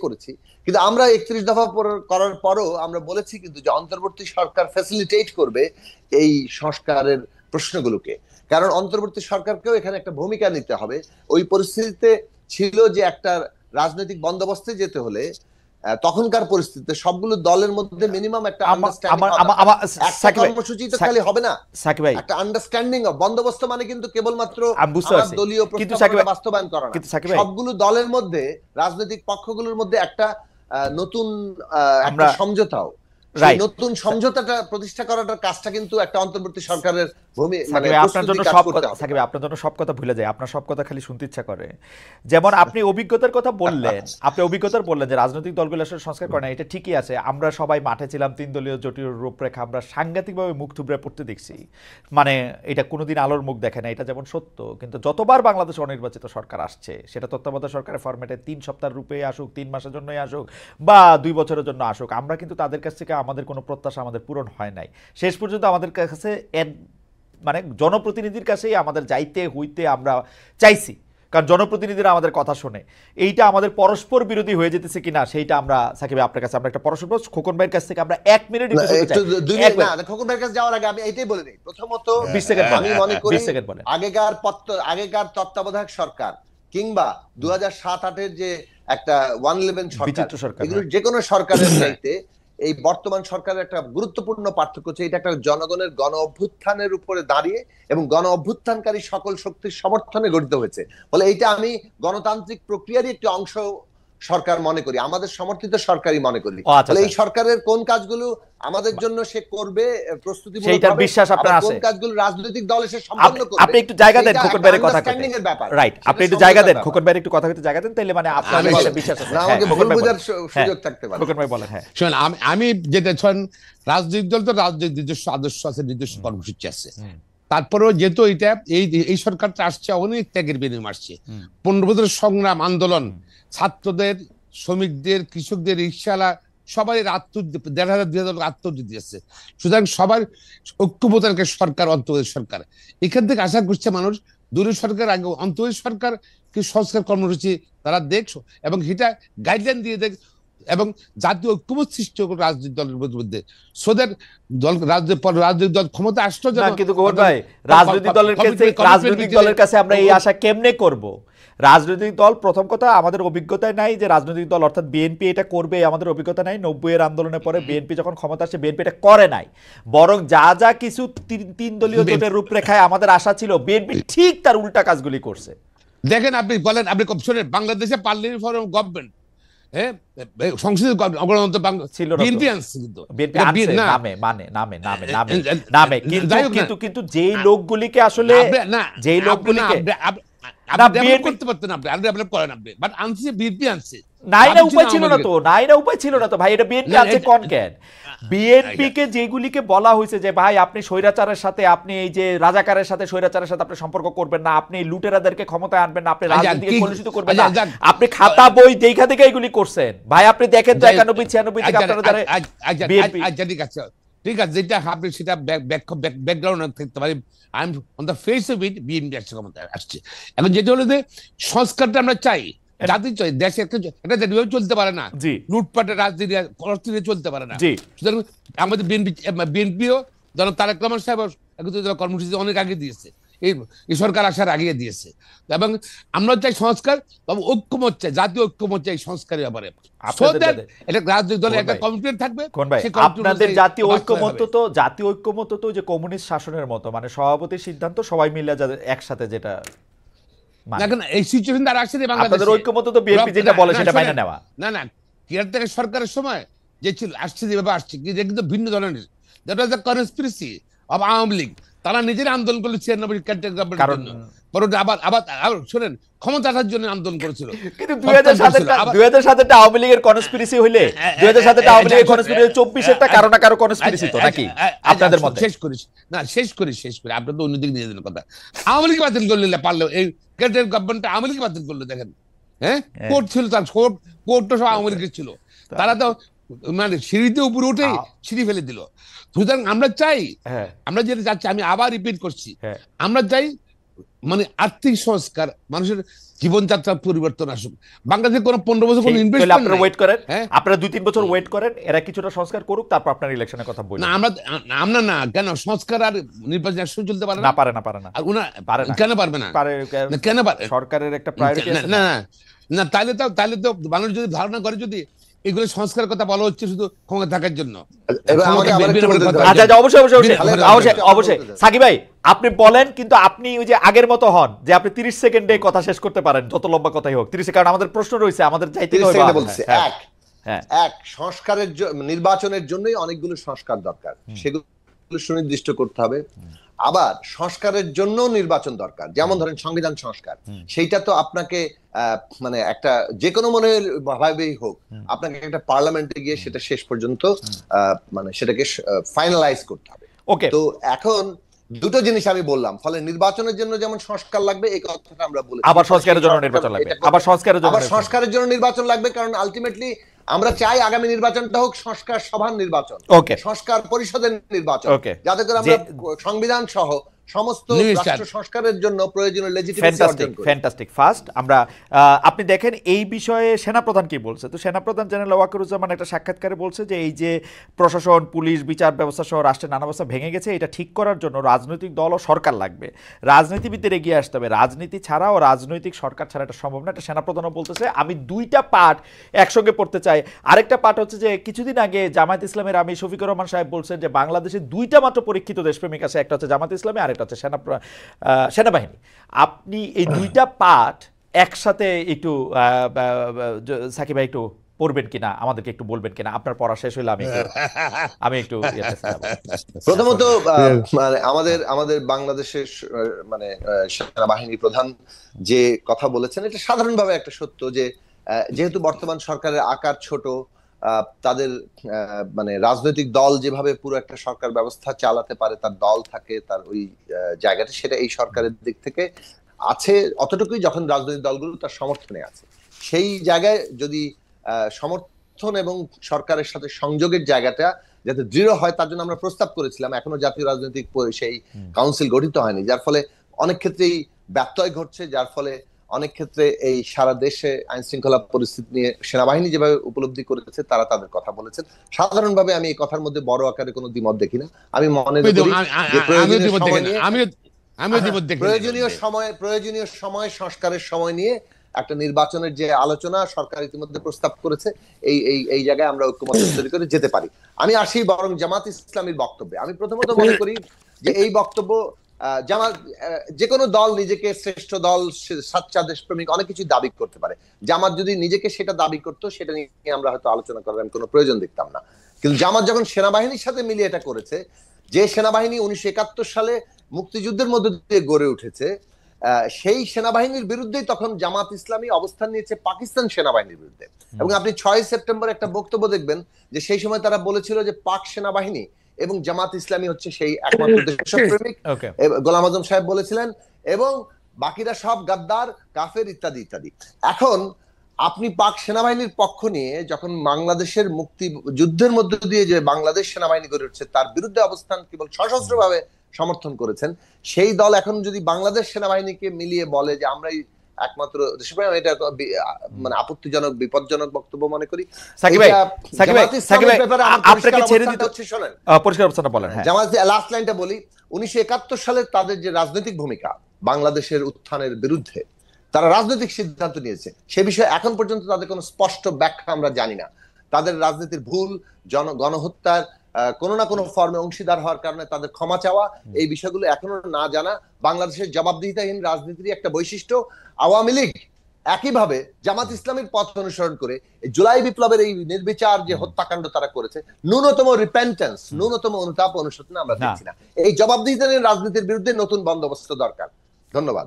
করেছি, কিন্তু আমরা 31 দফা করার পরও আমরা বলেছি কিন্তু যে অন্তর্বর্তী সরকার ফ্যাসিলিটেট করবে এই সংস্কারের প্রশ্নগুলোকে, কারণ অন্তর্বর্তী সরকারকেও এখানে একটা ভূমিকা নিতে হবে। ওই পরিস্থিতিতে ছিল যে একটা রাজনৈতিক বন্দোবস্তে যেতে হলে তখনকার পরিস্থিতিতে সবগুলো দলের মধ্যে মিনিমাম একটা কর্মসূচি তো খালি হবে না, একটা আন্ডারস্ট্যান্ডিং অফ বন্দোবস্ত মানে কিন্তু কেবলমাত্র দলীয় প্রস্তাবনা বাস্তবায়ন করা না, সবগুলো দলের মধ্যে রাজনৈতিক পক্ষগুলোর মধ্যে একটা নতুন একটা সমঝোতাও, নতুন সমঝোতাটা প্রতিষ্ঠা করাটার কাজটা কিন্তু একটা অন্তর্বর্তী সরকারের মানে আপনার জন্য সব কথা ভুলে যায়, আপনার সব কথা খালি শুনতে ইচ্ছা করে। যেমন আপনি অভিজ্ঞতার কথা বললেন, যে রাজনৈতিক দলগুলো আসলে সংস্কার করে না, এটা ঠিকই আছে। আমরা সবাই মাঠে ছিলাম, 3 দলীয় জোটের রূপরেখা আমরা সাংঘাতিকভাবে মুখ থুবড়ে পড়তে দেখছি, মানে এটা কোনোদিন আলোর মুখ দেখে না, এটা যেমন সত্য। কিন্তু যতবার বাংলাদেশে অনির্বাচিত সরকার আসছে, সেটা তত্ত্বাবধায়ক সরকারের ফরম্যাটে 3 সপ্তাহের রূপে আসুক, 3 মাসের জন্যই আসুক বা 2 বছরের জন্য আসুক, আমরা কিন্তু তাদের কাছ থেকে আমাদের কোনো প্রত্যাশা আমাদের পূরণ হয় নাই। শেষ পর্যন্ত আমাদের কাছে মানে জনপ্রতিনিধির কাছেই আমাদের যাইতে হইতে আমরা চাইছি, কারণ জনপ্রতিনিধিরা আমাদের কথা শোনে। এইটা আমাদের পরস্পর বিরোধী হয়ে যেতেছে কিনা সেইটা আমরা সাকিব আপনার কাছে আমরা একটা পরস্পর খোকন ভাইয়ের কাছ থেকে আমরা 1 মিনিট খোকন ভাইয়ের কাছে যাওয়ার আগে আমি এইটাই বলে দিই। প্রথমত 20 সেকেন্ড আমি মনে করি আগেকার তত্ত্বাবধায়ক সরকার কিংবা 2007-8-এর যে একটা 111 সরকার, এগুলো যে কোনো সরকারের চাইতে এই বর্তমান সরকারের একটা গুরুত্বপূর্ণ পার্থক্য হচ্ছে এটা একটা জনগণের গণ অভ্যুত্থানের উপরে দাঁড়িয়ে এবং গণ অভ্যুত্থানকারী সকল শক্তির সমর্থনে গঠিত হয়েছে বলে এইটা আমি গণতান্ত্রিক প্রক্রিয়ারই একটি অংশ সরকার মনে করি, আমাদের সমর্থিত সরকারই মনে করি। তাহলে এই সরকারের কোন কাজগুলো আমাদের জন্য সে করবে প্রস্তুতিমূলক, সেইটার বিশ্বাস আপনার আছে, কোন কাজগুলো রাজনৈতিক দল এসে সম্পন্ন করবে। আপনি একটু জায়গা দেন খোকন ভাইয়ের কথা কইতে, রাইট, আপনি একটু জায়গা দেন খোকন ভাইয়ের একটু কথা কইতে জায়গা দেন, তাইলে মানে আপনার একটা বিশ্বাস আছে, না আমাকে ভুল বোঝার সুযোগ থাকতে পারে। খোকন ভাই বলেন। হ্যাঁ শুনুন, আমি যেটা শুন, রাজনৈতিক দল তো রাজনৈতিক নিজস্ব আদর্শ আছে, নিজস্ব কর্মসূচি আছে, তারপরেও যেহেতু এই সরকারটা আসছে অনেক ত্যাগের বিনিময়ে আসছে, 15 বছরের সংগ্রাম আন্দোলন, ছাত্রদের, শ্রমিকদের, কৃষকদের, রিক্সাওয়ালা সবাই 1,500-2,000 আত্মহত্যা দিয়েছে। সুতরাং সবার ঐক্যবদ্ধ সরকার, অন্তর্বর্তী সরকার, এখান থেকে আশা করছে মানুষ দূরের সরকার আগে অন্তর্বর্তী সরকার কি সংস্কার কর্মসূচি তারা দেখ এবং সেটা গাইডলাইন দিয়ে দেখ এবং জাতীয় ঐক্যবোধ সৃষ্টি হোক রাজনৈতিক দলের মধ্যে, সোদের দল রাজনৈতিক দল ক্ষমতা আসতো যেন। কিন্তু ভাই রাজনৈতিক দলের কাছে আমরা এই আশা কেমনে করব? রাজনৈতিক দল প্রথম কথা আমাদের অভিজ্ঞতায় নাই যে রাজনৈতিক দল অর্থাৎ বিএনপি এটা করবে, আমাদের অভিজ্ঞতা নাই। 90-এর আন্দোলনের পরে বিএনপি যখন ক্ষমতা আসে বিএনপি এটা করে নাই, বরং যা কিছু 3 দলীয় জোটের রূপরেখায় আমাদের আশা ছিল বিএনপি ঠিক তার উল্টা কাজগুলি করছে। দেখেন আপনি বলেন, আপনি শোনেন বাংলাদেশে পার্লামেন্ট ফর গভর্নমেন্ট সংসদীয় গণতন্ত্র ছিল বিএনপি আনছে, কিন্তু নামে কিন্তু যেই লোকগুলিকে আসলে যেই লোকগুলিকে করতে পারতেন আপনি করেন, আপনি বাট আনছে বিএনপি আনছে, নাই না উপায় ছিল না তো ভাই, এটা বিএনপি আনছে কোন কেন? বিএনপি কে যেগুলিকে বলা হয়েছে যে ভাই আপনি স্বৈরাচারের সাথে, আপনি এই যে রাজাকারের সাথে, স্বৈরাচারের সাথে আপনি সম্পর্ক করবেন না, আপনি লুটেরাদেরকে ক্ষমতায় আনবেন না, আপনি রাজনীতিকে কলুষিত করবেন না, আপনি খাতা বই দেখা থেকে এগুলি করছেন ভাই। আপনি দেখেন তো 91-96 থেকে আপনারা যারা বিএনপি, ঠিক আছে যেটা আপনি সেটা ব্যাকগ্রাউন্ড থাকতে পারে, I am on the face of it, BNP ক্ষমতায় আসছে। এখন যেটা হলো যে সংস্কারটা আমরা চাই, জাতি চাই, দেশে একটা জাতিভাবে চলতে পারে না, জি লুটপাটের রাজনীতি অর্থনীতি চলতে পারে না। জি সুতরাং আমাদের বিএনপিও যেন তারেক রহমান সাহেব কর্মসূচি অনেক আগে দিয়েছে, এই সরকার আসার আগে দিয়েছে। এবং আমরা চাই সংস্কার, তবে ঐক্যমত চাই, জাতীয় ঐক্যমত চাই সংস্কারের ব্যাপারে। এটা রাজনৈতিক দলের একটা কমিটমেন্ট থাকবে। কোন ভাই, আপনাদের জাতীয় ঐক্যমত তো যে কমিউনিস্ট শাসনের মতো, মানে সভাপতির সিদ্ধান্ত সবাই মিলে একসাথে, যেটা দেখেন এই সিচুয়েশন দ্বারা আসছে আপনাদের ঐক্যমত তো বিএনপি যেটা বলে সেটা মাইনে নেওয়া। না না, কেয়ারটেকার সরকারের সময় যে ছিল আসছে, যেভাবে আসছে কিন্তু ভিন্ন ধরনের, that was the conspiracy of Awami League. তারা নিজের আন্দোলন করলো 96 কেয়ারটেকার গভর্নমেন্টের জন্য, পরবর্তী আবার শুনেন ক্ষমতা আসার জন্য আন্দোলন করেছিল। কিন্তু 2007 আওয়ামী লীগের কনস্পিরেসি হইলে 2007 আওয়ামী লীগের কনস্পিরেসি 24 টা কারো না কারো কনস্পিরেসি তো নাকি আপনাদের মধ্যে? শেষ করি আপনার তো অন্যদিকে নিয়ে যাবেন কথা। আওয়ামী লীগ বাতিল করলে পারলো, এই কেয়ারটেকার গভর্নমেন্টটা আওয়ামী লীগ বাতিল করলো। দেখেন হ্যাঁ, কোর্ট ছিল, তার কোর্টটা সব আওয়ামী লীগের ছিল। তারা তো মানে সিঁড়িতে উপরে উঠেই সিঁড়ি ফেলে দিল। সুতরাং আমরা চাই, আমরা যেটা চাচ্ছি, আমি আবার রিপিট করছি, আমরা চাই মানে আর্থিক সংস্কার, মানুষের জীবনযাত্রার পরিবর্তন আসুক। বাংলাদেশে কোনো 15 বছর কোনো ইনভেস্টমেন্ট আপনারা ওয়েট করেন, আপনারা 2-3 বছর ওয়েট করেন, এরা কিছুটা সংস্কার করুক, তারপর আপনার ইলেকশনের কথা বলবেন। না আমরা না, কেন সংস্কার আর নির্বাচন একসাথে চলতে পারে না? পারে না আর কেন পারবে না? কেন পারে? সরকারের একটা প্রায়োরিটি আছে। না তাহলে তো মানুষ যদি ধারণা করে যদি এগুলো সংস্কারের কথা বলা হচ্ছে শুধু ক্ষমতা থাকার জন্য। অবশ্যই সাকিব ভাই আপনি বলেন, কিন্তু আপনি ওই যে আগের মতো হন যে আপনি 30 সেকেন্ডে কথা শেষ করতে পারেন, যত লম্বা কথাই হোক 30 সেকেন্ড। আমাদের প্রশ্ন রয়েছে, আমাদের চাইতে এক সংস্কারের নির্বাচনের জন্যই অনেকগুলো সংস্কার দরকার, সেগুলো সুনির্দিষ্ট করতে হবে। আবার সংস্কারের জন্য নির্বাচন দরকার, যেমন ধরেন সংবিধান সংস্কার, সেইটা তো আপনাকে মানে একটা যে কোনো মনের ভাবেই হোক, আপনাকে একটা পার্লামেন্টে গিয়ে সেটা শেষ পর্যন্ত মানে সেটাকে ফাইনালাইজ করতে হবে। ওকে, তো এখন দুটো জিনিস আমি বললাম, ফলে নির্বাচনের জন্য যেমন সংস্কার লাগবে এই কথাটা আমরা বলেছি, আবার সংস্কারের জন্য নির্বাচন লাগবে, আবার সংস্কারের জন্য নির্বাচন লাগবে, কারণ আলটিমেটলি আমরা চাই আগামী নির্বাচনটা হোক সংস্কার সভার নির্বাচন, সংস্কার পরিষদের নির্বাচন, যাতে করে আমরা সংবিধান সহ সমস্ত রাষ্ট্র সংস্কারের জন্য প্রয়োজনীয় লেজিটিমেসি অর্জন করি। ফ্যান্টাস্টিক। ফার্স্ট আমরা আপনি দেখেন এই বিষয়ে সেনাপ্রধান কি বলছে। তো সেনাপ্রধান জেনারেল ওয়াকারুজ্জামান একটা সাক্ষাৎকারে বলছে যে এই যে প্রশাসন, পুলিশ, বিচার ব্যবস্থা সহ রাষ্ট্রের নানা ব্যবস্থা ভেঙে গেছে, এটা ঠিক করার জন্য রাজনৈতিক দল ও সরকার লাগবে, রাজনীতিবিদদের এগিয়ে আসতে হবে, রাজনীতি ছাড়া ও রাজনৈতিক সরকার ছাড়া এটা সম্ভব না। এটা সেনাপ্রধানও বলতেছে। আমি দুইটা পার্ট একসঙ্গে পড়তে চাই। আরেকটা পার্ট হচ্ছে যে কিছুদিন আগে জামায়াত ইসলামের আমি শফিকুর রহমান সাহেব বলছেন যে বাংলাদেশে দুইটা মাত্র পরীক্ষিত দেশপ্রেমিক আছে, একটা হচ্ছে জামায়াত ইসলামী আর একটা হচ্ছে সেনাবাহিনী। আপনি এই দুইটা পার্ট একসাথে একটু সাকিব ভাই একটু পড়বেন কিনা, আমাদেরকে একটু বলবেন কিনা? আপনার পড়া শেষ হইলে আমি একটু প্রথমত মানে আমাদের বাংলাদেশের মানে সেনাবাহিনী প্রধান যে কথা বলেছেন এটা সাধারণভাবে একটা সত্য, যে যেহেতু বর্তমান সরকারের আকার ছোট, তাদের মানে রাজনৈতিক দল যেভাবে পুরো একটা সরকার ব্যবস্থা চালাতে পারে, তার দল থাকে, তার ওই জায়গাটা, সেটা এই সরকারের দিক থেকে আছে অতটুকুই যখন রাজনৈতিক দলগুলো তার সমর্থনে আছে। সেই জায়গায় যদি সমর্থন এবং সরকারের সাথে সংযোগের জায়গাটা যাতে দৃঢ় হয়, তার জন্য আমরা প্রস্তাব করেছিলাম। এখনো জাতীয় রাজনৈতিক সেই কাউন্সিল গঠিত হয়নি, যার ফলে অনেক ক্ষেত্রেই ব্যত্যয় ঘটছে, যার ফলে অনেক ক্ষেত্রে এই সারা দেশে আইন শৃঙ্খলা পরিস্থিতি নিয়ে সেনাবাহিনী যেভাবে উপলব্ধি করেছে তারা তাদের কথা বলেছেন। সাধারণভাবে আমি এই কথার মধ্যে বড় আকারে কোনো দ্বিমত দেখি না। আমি মনে করি যে প্রয়োজনীয় সময় সংস্কারের সময় নিয়ে একটা নির্বাচনের যে আলোচনা সরকার ইতিমধ্যে প্রস্তাব করেছে, এই জায়গায় আমরা ঐক্যমত তৈরি করে যেতে পারি। আমি আসি বরং জামাত ইসলামীর বক্তব্যে। আমি প্রথমত মনে করি যে এই বক্তব্য, জামাত যে কোনো দল নিজেকে শ্রেষ্ঠ দল, সাচ্চা দেশপ্রেমিক অনেক কিছু দাবি করতে পারে। জামাত যদি নিজেকে সেটা দাবি করতো, সেটা নিয়ে আমরা হয়তো আলোচনা করার আমি কোনো প্রয়োজন দেখতাম না। কিন্তু জামাত যখন সেনাবাহিনীর সাথে মিলিয়ে এটা করেছে, যে সেনাবাহিনী 1971 সালে মুক্তিযুদ্ধের মধ্যে দিয়ে গড়ে উঠেছে, সেই সেনাবাহিনীর বিরুদ্ধেই তখন জামাত ইসলামী অবস্থান নিয়েছে পাকিস্তান সেনাবাহিনীর বিরুদ্ধে। এবং আপনি 6 সেপ্টেম্বর একটা বক্তব্য দেখবেন যে সেই সময় তারা বলেছিল যে পাক সেনাবাহিনী এবং জামাত ইসলামী হচ্ছে সেই একমাত্র দেশপ্রেমিক, গোলাম আজম সাহেব বলেছিলেন, এবং বাকিরা সব গাদ্দার, কাফের ইত্যাদি ইত্যাদি। এখন আপনি পাক সেনাবাহিনীর পক্ষ নিয়ে যখন বাংলাদেশের মুক্তি যুদ্ধের মধ্য দিয়ে যে বাংলাদেশ সেনাবাহিনী গড়ে উঠছে তার বিরুদ্ধে অবস্থান কেবল সশস্ত্রভাবে সমর্থন করেছেন, সেই দল এখন যদি বাংলাদেশ সেনাবাহিনীকে মিলিয়ে বলে যে আমরা একমাত্র দেশের ভাই, আমি এটা মানে আপত্তিজনক বিপজ্জনক বক্তব্য মনে করি। সাকিব ভাই, সাকিব ভাই, সাকিব ভাই, আপনাকে ছেড়ে দিতে শোনেন, পরিষ্কার অবস্থাটা বলেন। হ্যাঁ, জামাত, লাস্ট লাইনটা বলি, 1971 সালে তাদের যে রাজনৈতিক ভূমিকা বাংলাদেশের উত্থানের বিরুদ্ধে, তারা রাজনৈতিক সিদ্ধান্ত নিয়েছে, সে বিষয়ে এখন পর্যন্ত তাদের কোনো স্পষ্ট ব্যাখ্যা আমরা জানি না। তাদের রাজনীতির ভুল, গণহত্যার কোনো না কোনো ফর্মে অংশীদার হওয়ার কারণে তাদের ক্ষমা চাওয়া, এই বিষয়গুলো এখনো না জানা বাংলাদেশের জবাবদিহিতাহীন রাজনীতির একটা বৈশিষ্ট্য। আওয়ামী লীগ একইভাবে জামাত ইসলামের পথ অনুসরণ করে জুলাই বিপ্লবের এই নির্বিচার যে হত্যাকাণ্ড তারা করেছে, ন্যূনতম রিপেন্টেন্স, ন্যূনতম অনুতাপ অনুশোচনা আমরা দেখছি না। এই জবাবদিহিতাহীন রাজনীতির বিরুদ্ধে নতুন বন্দোবস্ত দরকার। ধন্যবাদ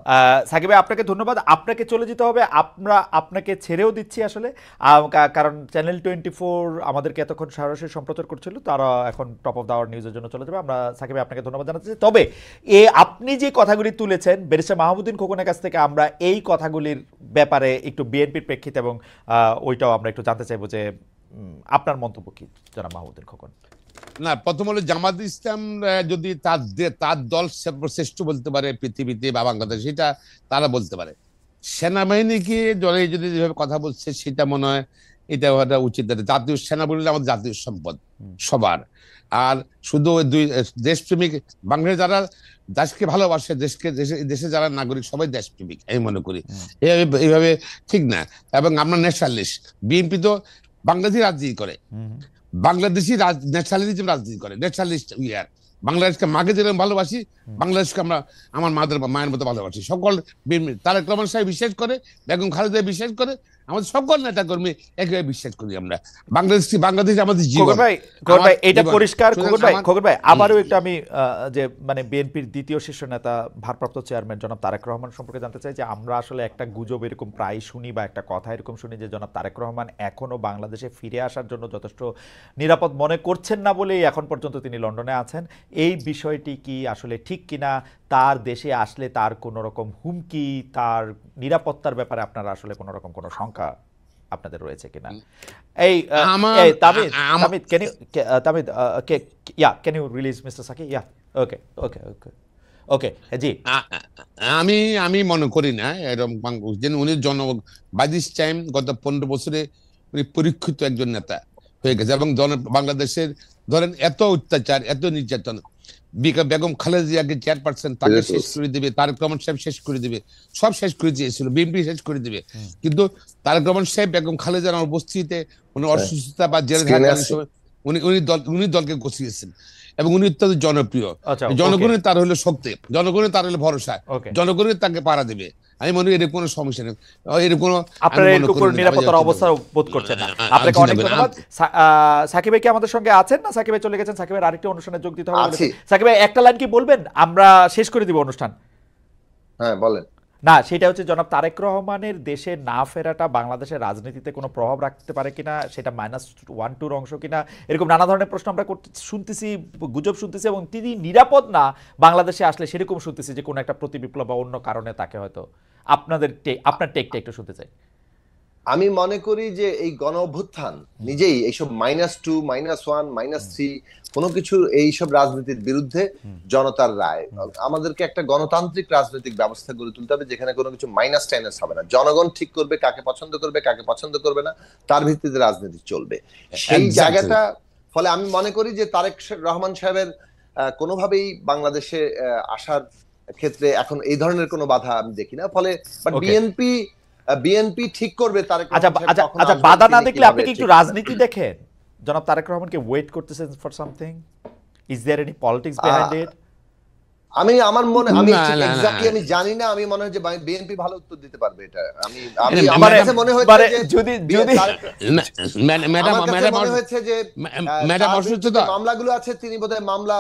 সাকিব ভাই, আপনাকে ধন্যবাদ। আপনাকে চলে যেতে হবে, আমরা আপনাকে ছেড়েও দিচ্ছি আসলে, কারণ চ্যানেল 24 আমাদেরকে এতক্ষণ সরাসরি সম্প্রচার করছিল, তারা এখন টপ অফ দ্য আওয়ার নিউজের জন্য চলে যাবে। আমরা সাকিব ভাই আপনাকে ধন্যবাদ জানাচ্ছি। তবে আপনি যে কথাগুলি তুলেছেন ব্যারিস্টার মাহমুদ্দিন খোকনের কাছ থেকে, আমরা এই কথাগুলির ব্যাপারে একটু বিএনপির প্রেক্ষিতে এবং ওইটাও আমরা একটু জানতে চাইবো যে আপনার মন্তব্য কি জনাব মাহমুদ্দিন খোকন। না, প্রথম হলো জামাত ইসলাম যদি তার দল শ্রেষ্ঠ বলতে পারে পৃথিবীতে বা বাংলাদেশ, এটা তারা বলতে পারে। সেনাবাহিনীকে দলে যদি যেভাবে কথা বলছে সেটা মনে হয় এটা হওয়াটা উচিত। জাতীয় সেনাবাহিনী আমাদের জাতীয় সম্পদ সবার। আর শুধু দুই দেশপ্রেমিক বাংলাদেশ যারা দেশকে ভালোবাসে, দেশে যারা নাগরিক সবাই দেশপ্রেমিক আমি মনে করি। এইভাবে ঠিক না। এবং আমরা ন্যাশনালিস্ট, বিএনপি তো বাংলাদেশি রাজনীতি করে, বাংলাদেশি ন্যাশনালিজম রাজনীতি করে, ন্যাশনালিস্ট ইয়ার। বাংলাদেশকে মাকে যেরকম ভালোবাসি, বাংলাদেশকে আমরা আমার মায়ের মতো ভালোবাসি। সকল তারেক রহমান সাহেব বিশ্বাস করে, বেগম খালেদা বিশ্বাস করে, আমাদের সকল নেতা কর্মী একভাবে বিশ্বাস করি আমরা। বাংলাদেশ আমাদের জীবন। খোকন ভাই, এটা পরিষ্কার। খোকন ভাই, আবারও একটু আমি যে মানে বিএনপির দ্বিতীয় শীর্ষ নেতা ভারপ্রাপ্ত চেয়ারম্যান জনাব তারেক রহমান সম্পর্কে জানতে চাই যে আমরা আসলে একটা গুজব এরকম প্রায় শুনি বা একটা কথা এরকম শুনি যে জনাব তারেক রহমান এখনো বাংলাদেশে ফিরে আসার জন্য যথেষ্ট নিরাপদ মনে করছেন না বলেই এখন পর্যন্ত তিনি লন্ডনে আছেন। এই বিষয়টি কি আসলে ঠিক কিনা? তার দেশে আসলে তার কোনো রকম হুমকি, তার নিরাপত্তার ব্যাপারে আপনারা আসলে কোনো রকম কোনো শঙ্কা আপনাদের রয়েছে কিনা? এই তামিদ, can you release Mr. Saki? Okay, জি। আমি মনে করি না এরকম উনি বাই দিস টাইম গত 15 বছরে উনি পরীক্ষিত একজন নেতা হয়ে গেছে। এবং বাংলাদেশের ধরেন এত অত্যাচার, এত নির্যাতন, বেগম খালেদা জিয়াকে চেয়ারপারসন তাকে শেষ করে দিবে, তারেক রহমান সাহেব শেষ করে দিবে, সব শেষ করে দিয়েছিল, বিএনপি শেষ করে দিবে। কিন্তু তারেক রহমান সাহেব বেগম খালেদার উপস্থিতিতে উনি অসুস্থতা বা জেলে থাকার সময় উনি দলকে গছিয়েছেন এবং উনি অত্যন্ত জনপ্রিয়। জনগণের তার হলো শক্তি, জনগণের তার হলো ভরসা, জনগণের তাকে পাড়া দেবে। আমি মনে করি এর কোনো সমস্যা নেই, এর কোনো নিরাপত্তার অবস্থা বোধ করছেন না। আপনাকে অনেক ধন্যবাদ। সাকিব ভাই কি আমাদের সঙ্গে আছেন না সাকিব ভাই চলে গেছেন? সাকিব ভাই আরেকটি অনুষ্ঠানে যোগ দিতে হবে। সাকিব ভাই একটা লাইন কি বলবেন, আমরা শেষ করে দিব অনুষ্ঠান? হ্যাঁ বলেন। না, সেটা হচ্ছে জনাব তারেক রহমানের দেশে না ফেরাটা বাংলাদেশের রাজনীতিতে কোনো প্রভাব রাখতে পারে কিনা, সেটা -1-2 অংশ কিনা, এরকম নানা ধরনের প্রশ্ন আমরা শুনতেছি, গুজব শুনতেছি। এবং তিনি নিরাপদ না বাংলাদেশে আসলে সেরকম শুনতেছি যে কোনো একটা প্রতিবিপ্লব বা অন্য কারণে তাকে হয়তো। আপনার টেকটা একটু শুনতে চাই। আমি মনে করি যে এই গণ অভ্যুত্থান নিজেই এইসব -2, -1, -3 কোনো কিছু এইসব রাজনীতির বিরুদ্ধে জনতার রায়। আমাদেরকে একটা গণতান্ত্রিক রাজনৈতিক ব্যবস্থা গড়ে তুলতে হবে যেখানে কোনো কিছু মাইনাস টাইনাস হবে না। জনগণ ঠিক করবে কাকে পছন্দ করবে, কাকে পছন্দ করবে না, তার ভিত্তিতে রাজনীতি চলবে। সেই জায়গাটা ফলে আমি মনে করি যে তারেক রহমান সাহেবের কোনোভাবেই বাংলাদেশে আসার ক্ষেত্রে এখন এই ধরনের কোনো বাধা আমি দেখি না। ফলে বিএনপি ঠিক করবে তারেক। আচ্ছা, বাধা না দেখলে আপনি কি একটু রাজনীতি দেখেন? জনাব তারেক রহমানকে ওয়েট করতেছেন for something? Is there any politics behind it? আমার মনে আমি এক্স্যাক্টলি আমি জানি না। আমি মনে হয় যে বিএনপি ভালো উত্তর দিতে পারবে এটা। আমার কাছে মনে হয়েছে যে ম্যাডাম অসুস্থ, মামলাগুলো আছে, তিনি বোধহয় মামলা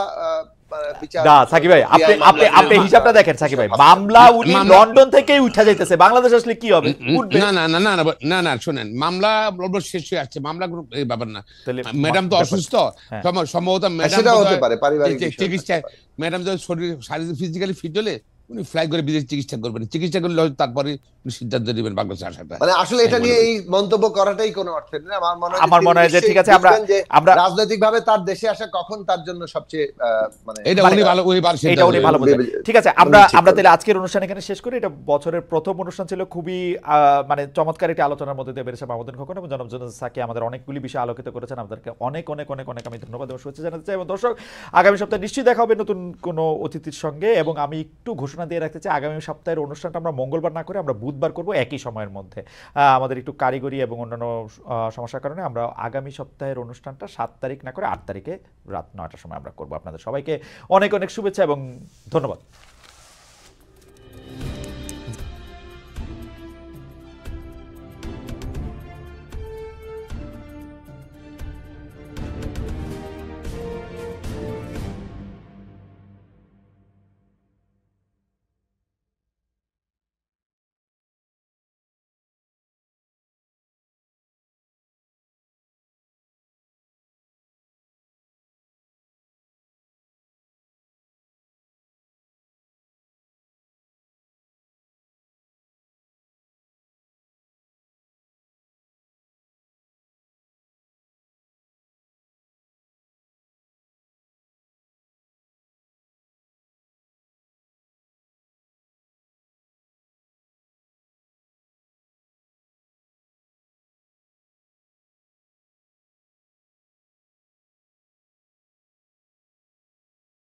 সাকিব ভাই আপনি হিসাবটা দেখেন। সাকিব ভাই, মামলা উনি লন্ডন থেকেই উঠা যাইতেছে, বাংলাদেশ আসলে কি হবে? না শোনেন, মামলা শেষ হয়ে আসছে, মামলা এই ব্যাপার না। ম্যাডাম তো অসুস্থ, সম্ভবত ম্যাডাম চিকিৎসা, ম্যাডাম যদি শরীর ফিজিক্যালি ফিট হলে উনি ফ্লাই করে বিদেশে চিকিৎসা করবেন, চিকিৎসা করলে হয়তো তারপরে উনি সিদ্ধান্ত নেবেন বাংলাদেশে আসাটা। মানে আসলে এটা নিয়ে এই মন্তব্য করাটাই কোনো অর্থ নেই। আমার মনে হয় যে ঠিক আছে, আমরা রাজনৈতিকভাবে তার দেশে আসা কখন তার জন্য সবচেয়ে মানে এটা উনি ভালো, উনি ভালো এটা সিদ্ধান্ত উনি ভালো নেবেন। বোঝেন। ঠিক আছে, আমরা তাহলে আজকের অনুষ্ঠান এখানে শেষ করি। এটা বছরের প্রথম অনুষ্ঠান ছিল, খুবই মানে চমৎকার একটি আলোচনার মধ্যে দিয়ে বেরিয়েছে মাহমুদুল খোকন এবং জনাব জুনেদ সাকি আমাদের অনেকগুলি বিষয় আলোকিত করেছেন। আপনাদেরকে অনেক অনেক অনেক অনেক আমি ধন্যবাদ এবং শুভেচ্ছা জানাতে চাই। এবং দর্শক, আগামী সপ্তাহে নিশ্চয়ই দেখা হবে নতুন কোনো অতিথির সঙ্গে। এবং আমি একটু ঘোষণা দিয়ে রাখতে চাই, আগামী সপ্তাহের অনুষ্ঠানটা আমরা মঙ্গলবার না করে আমরা বুধবার করব একই সময়ের মধ্যে। আমাদের একটু কারিগরি এবং অন্যান্য সমস্যার কারণে আমরা আগামী সপ্তাহের অনুষ্ঠানটা 7 তারিখ না করে 8 তারিখে রাত 9টার সময় আমরা করব। আপনাদের সবাইকে অনেক অনেক শুভেচ্ছা এবং ধন্যবাদ।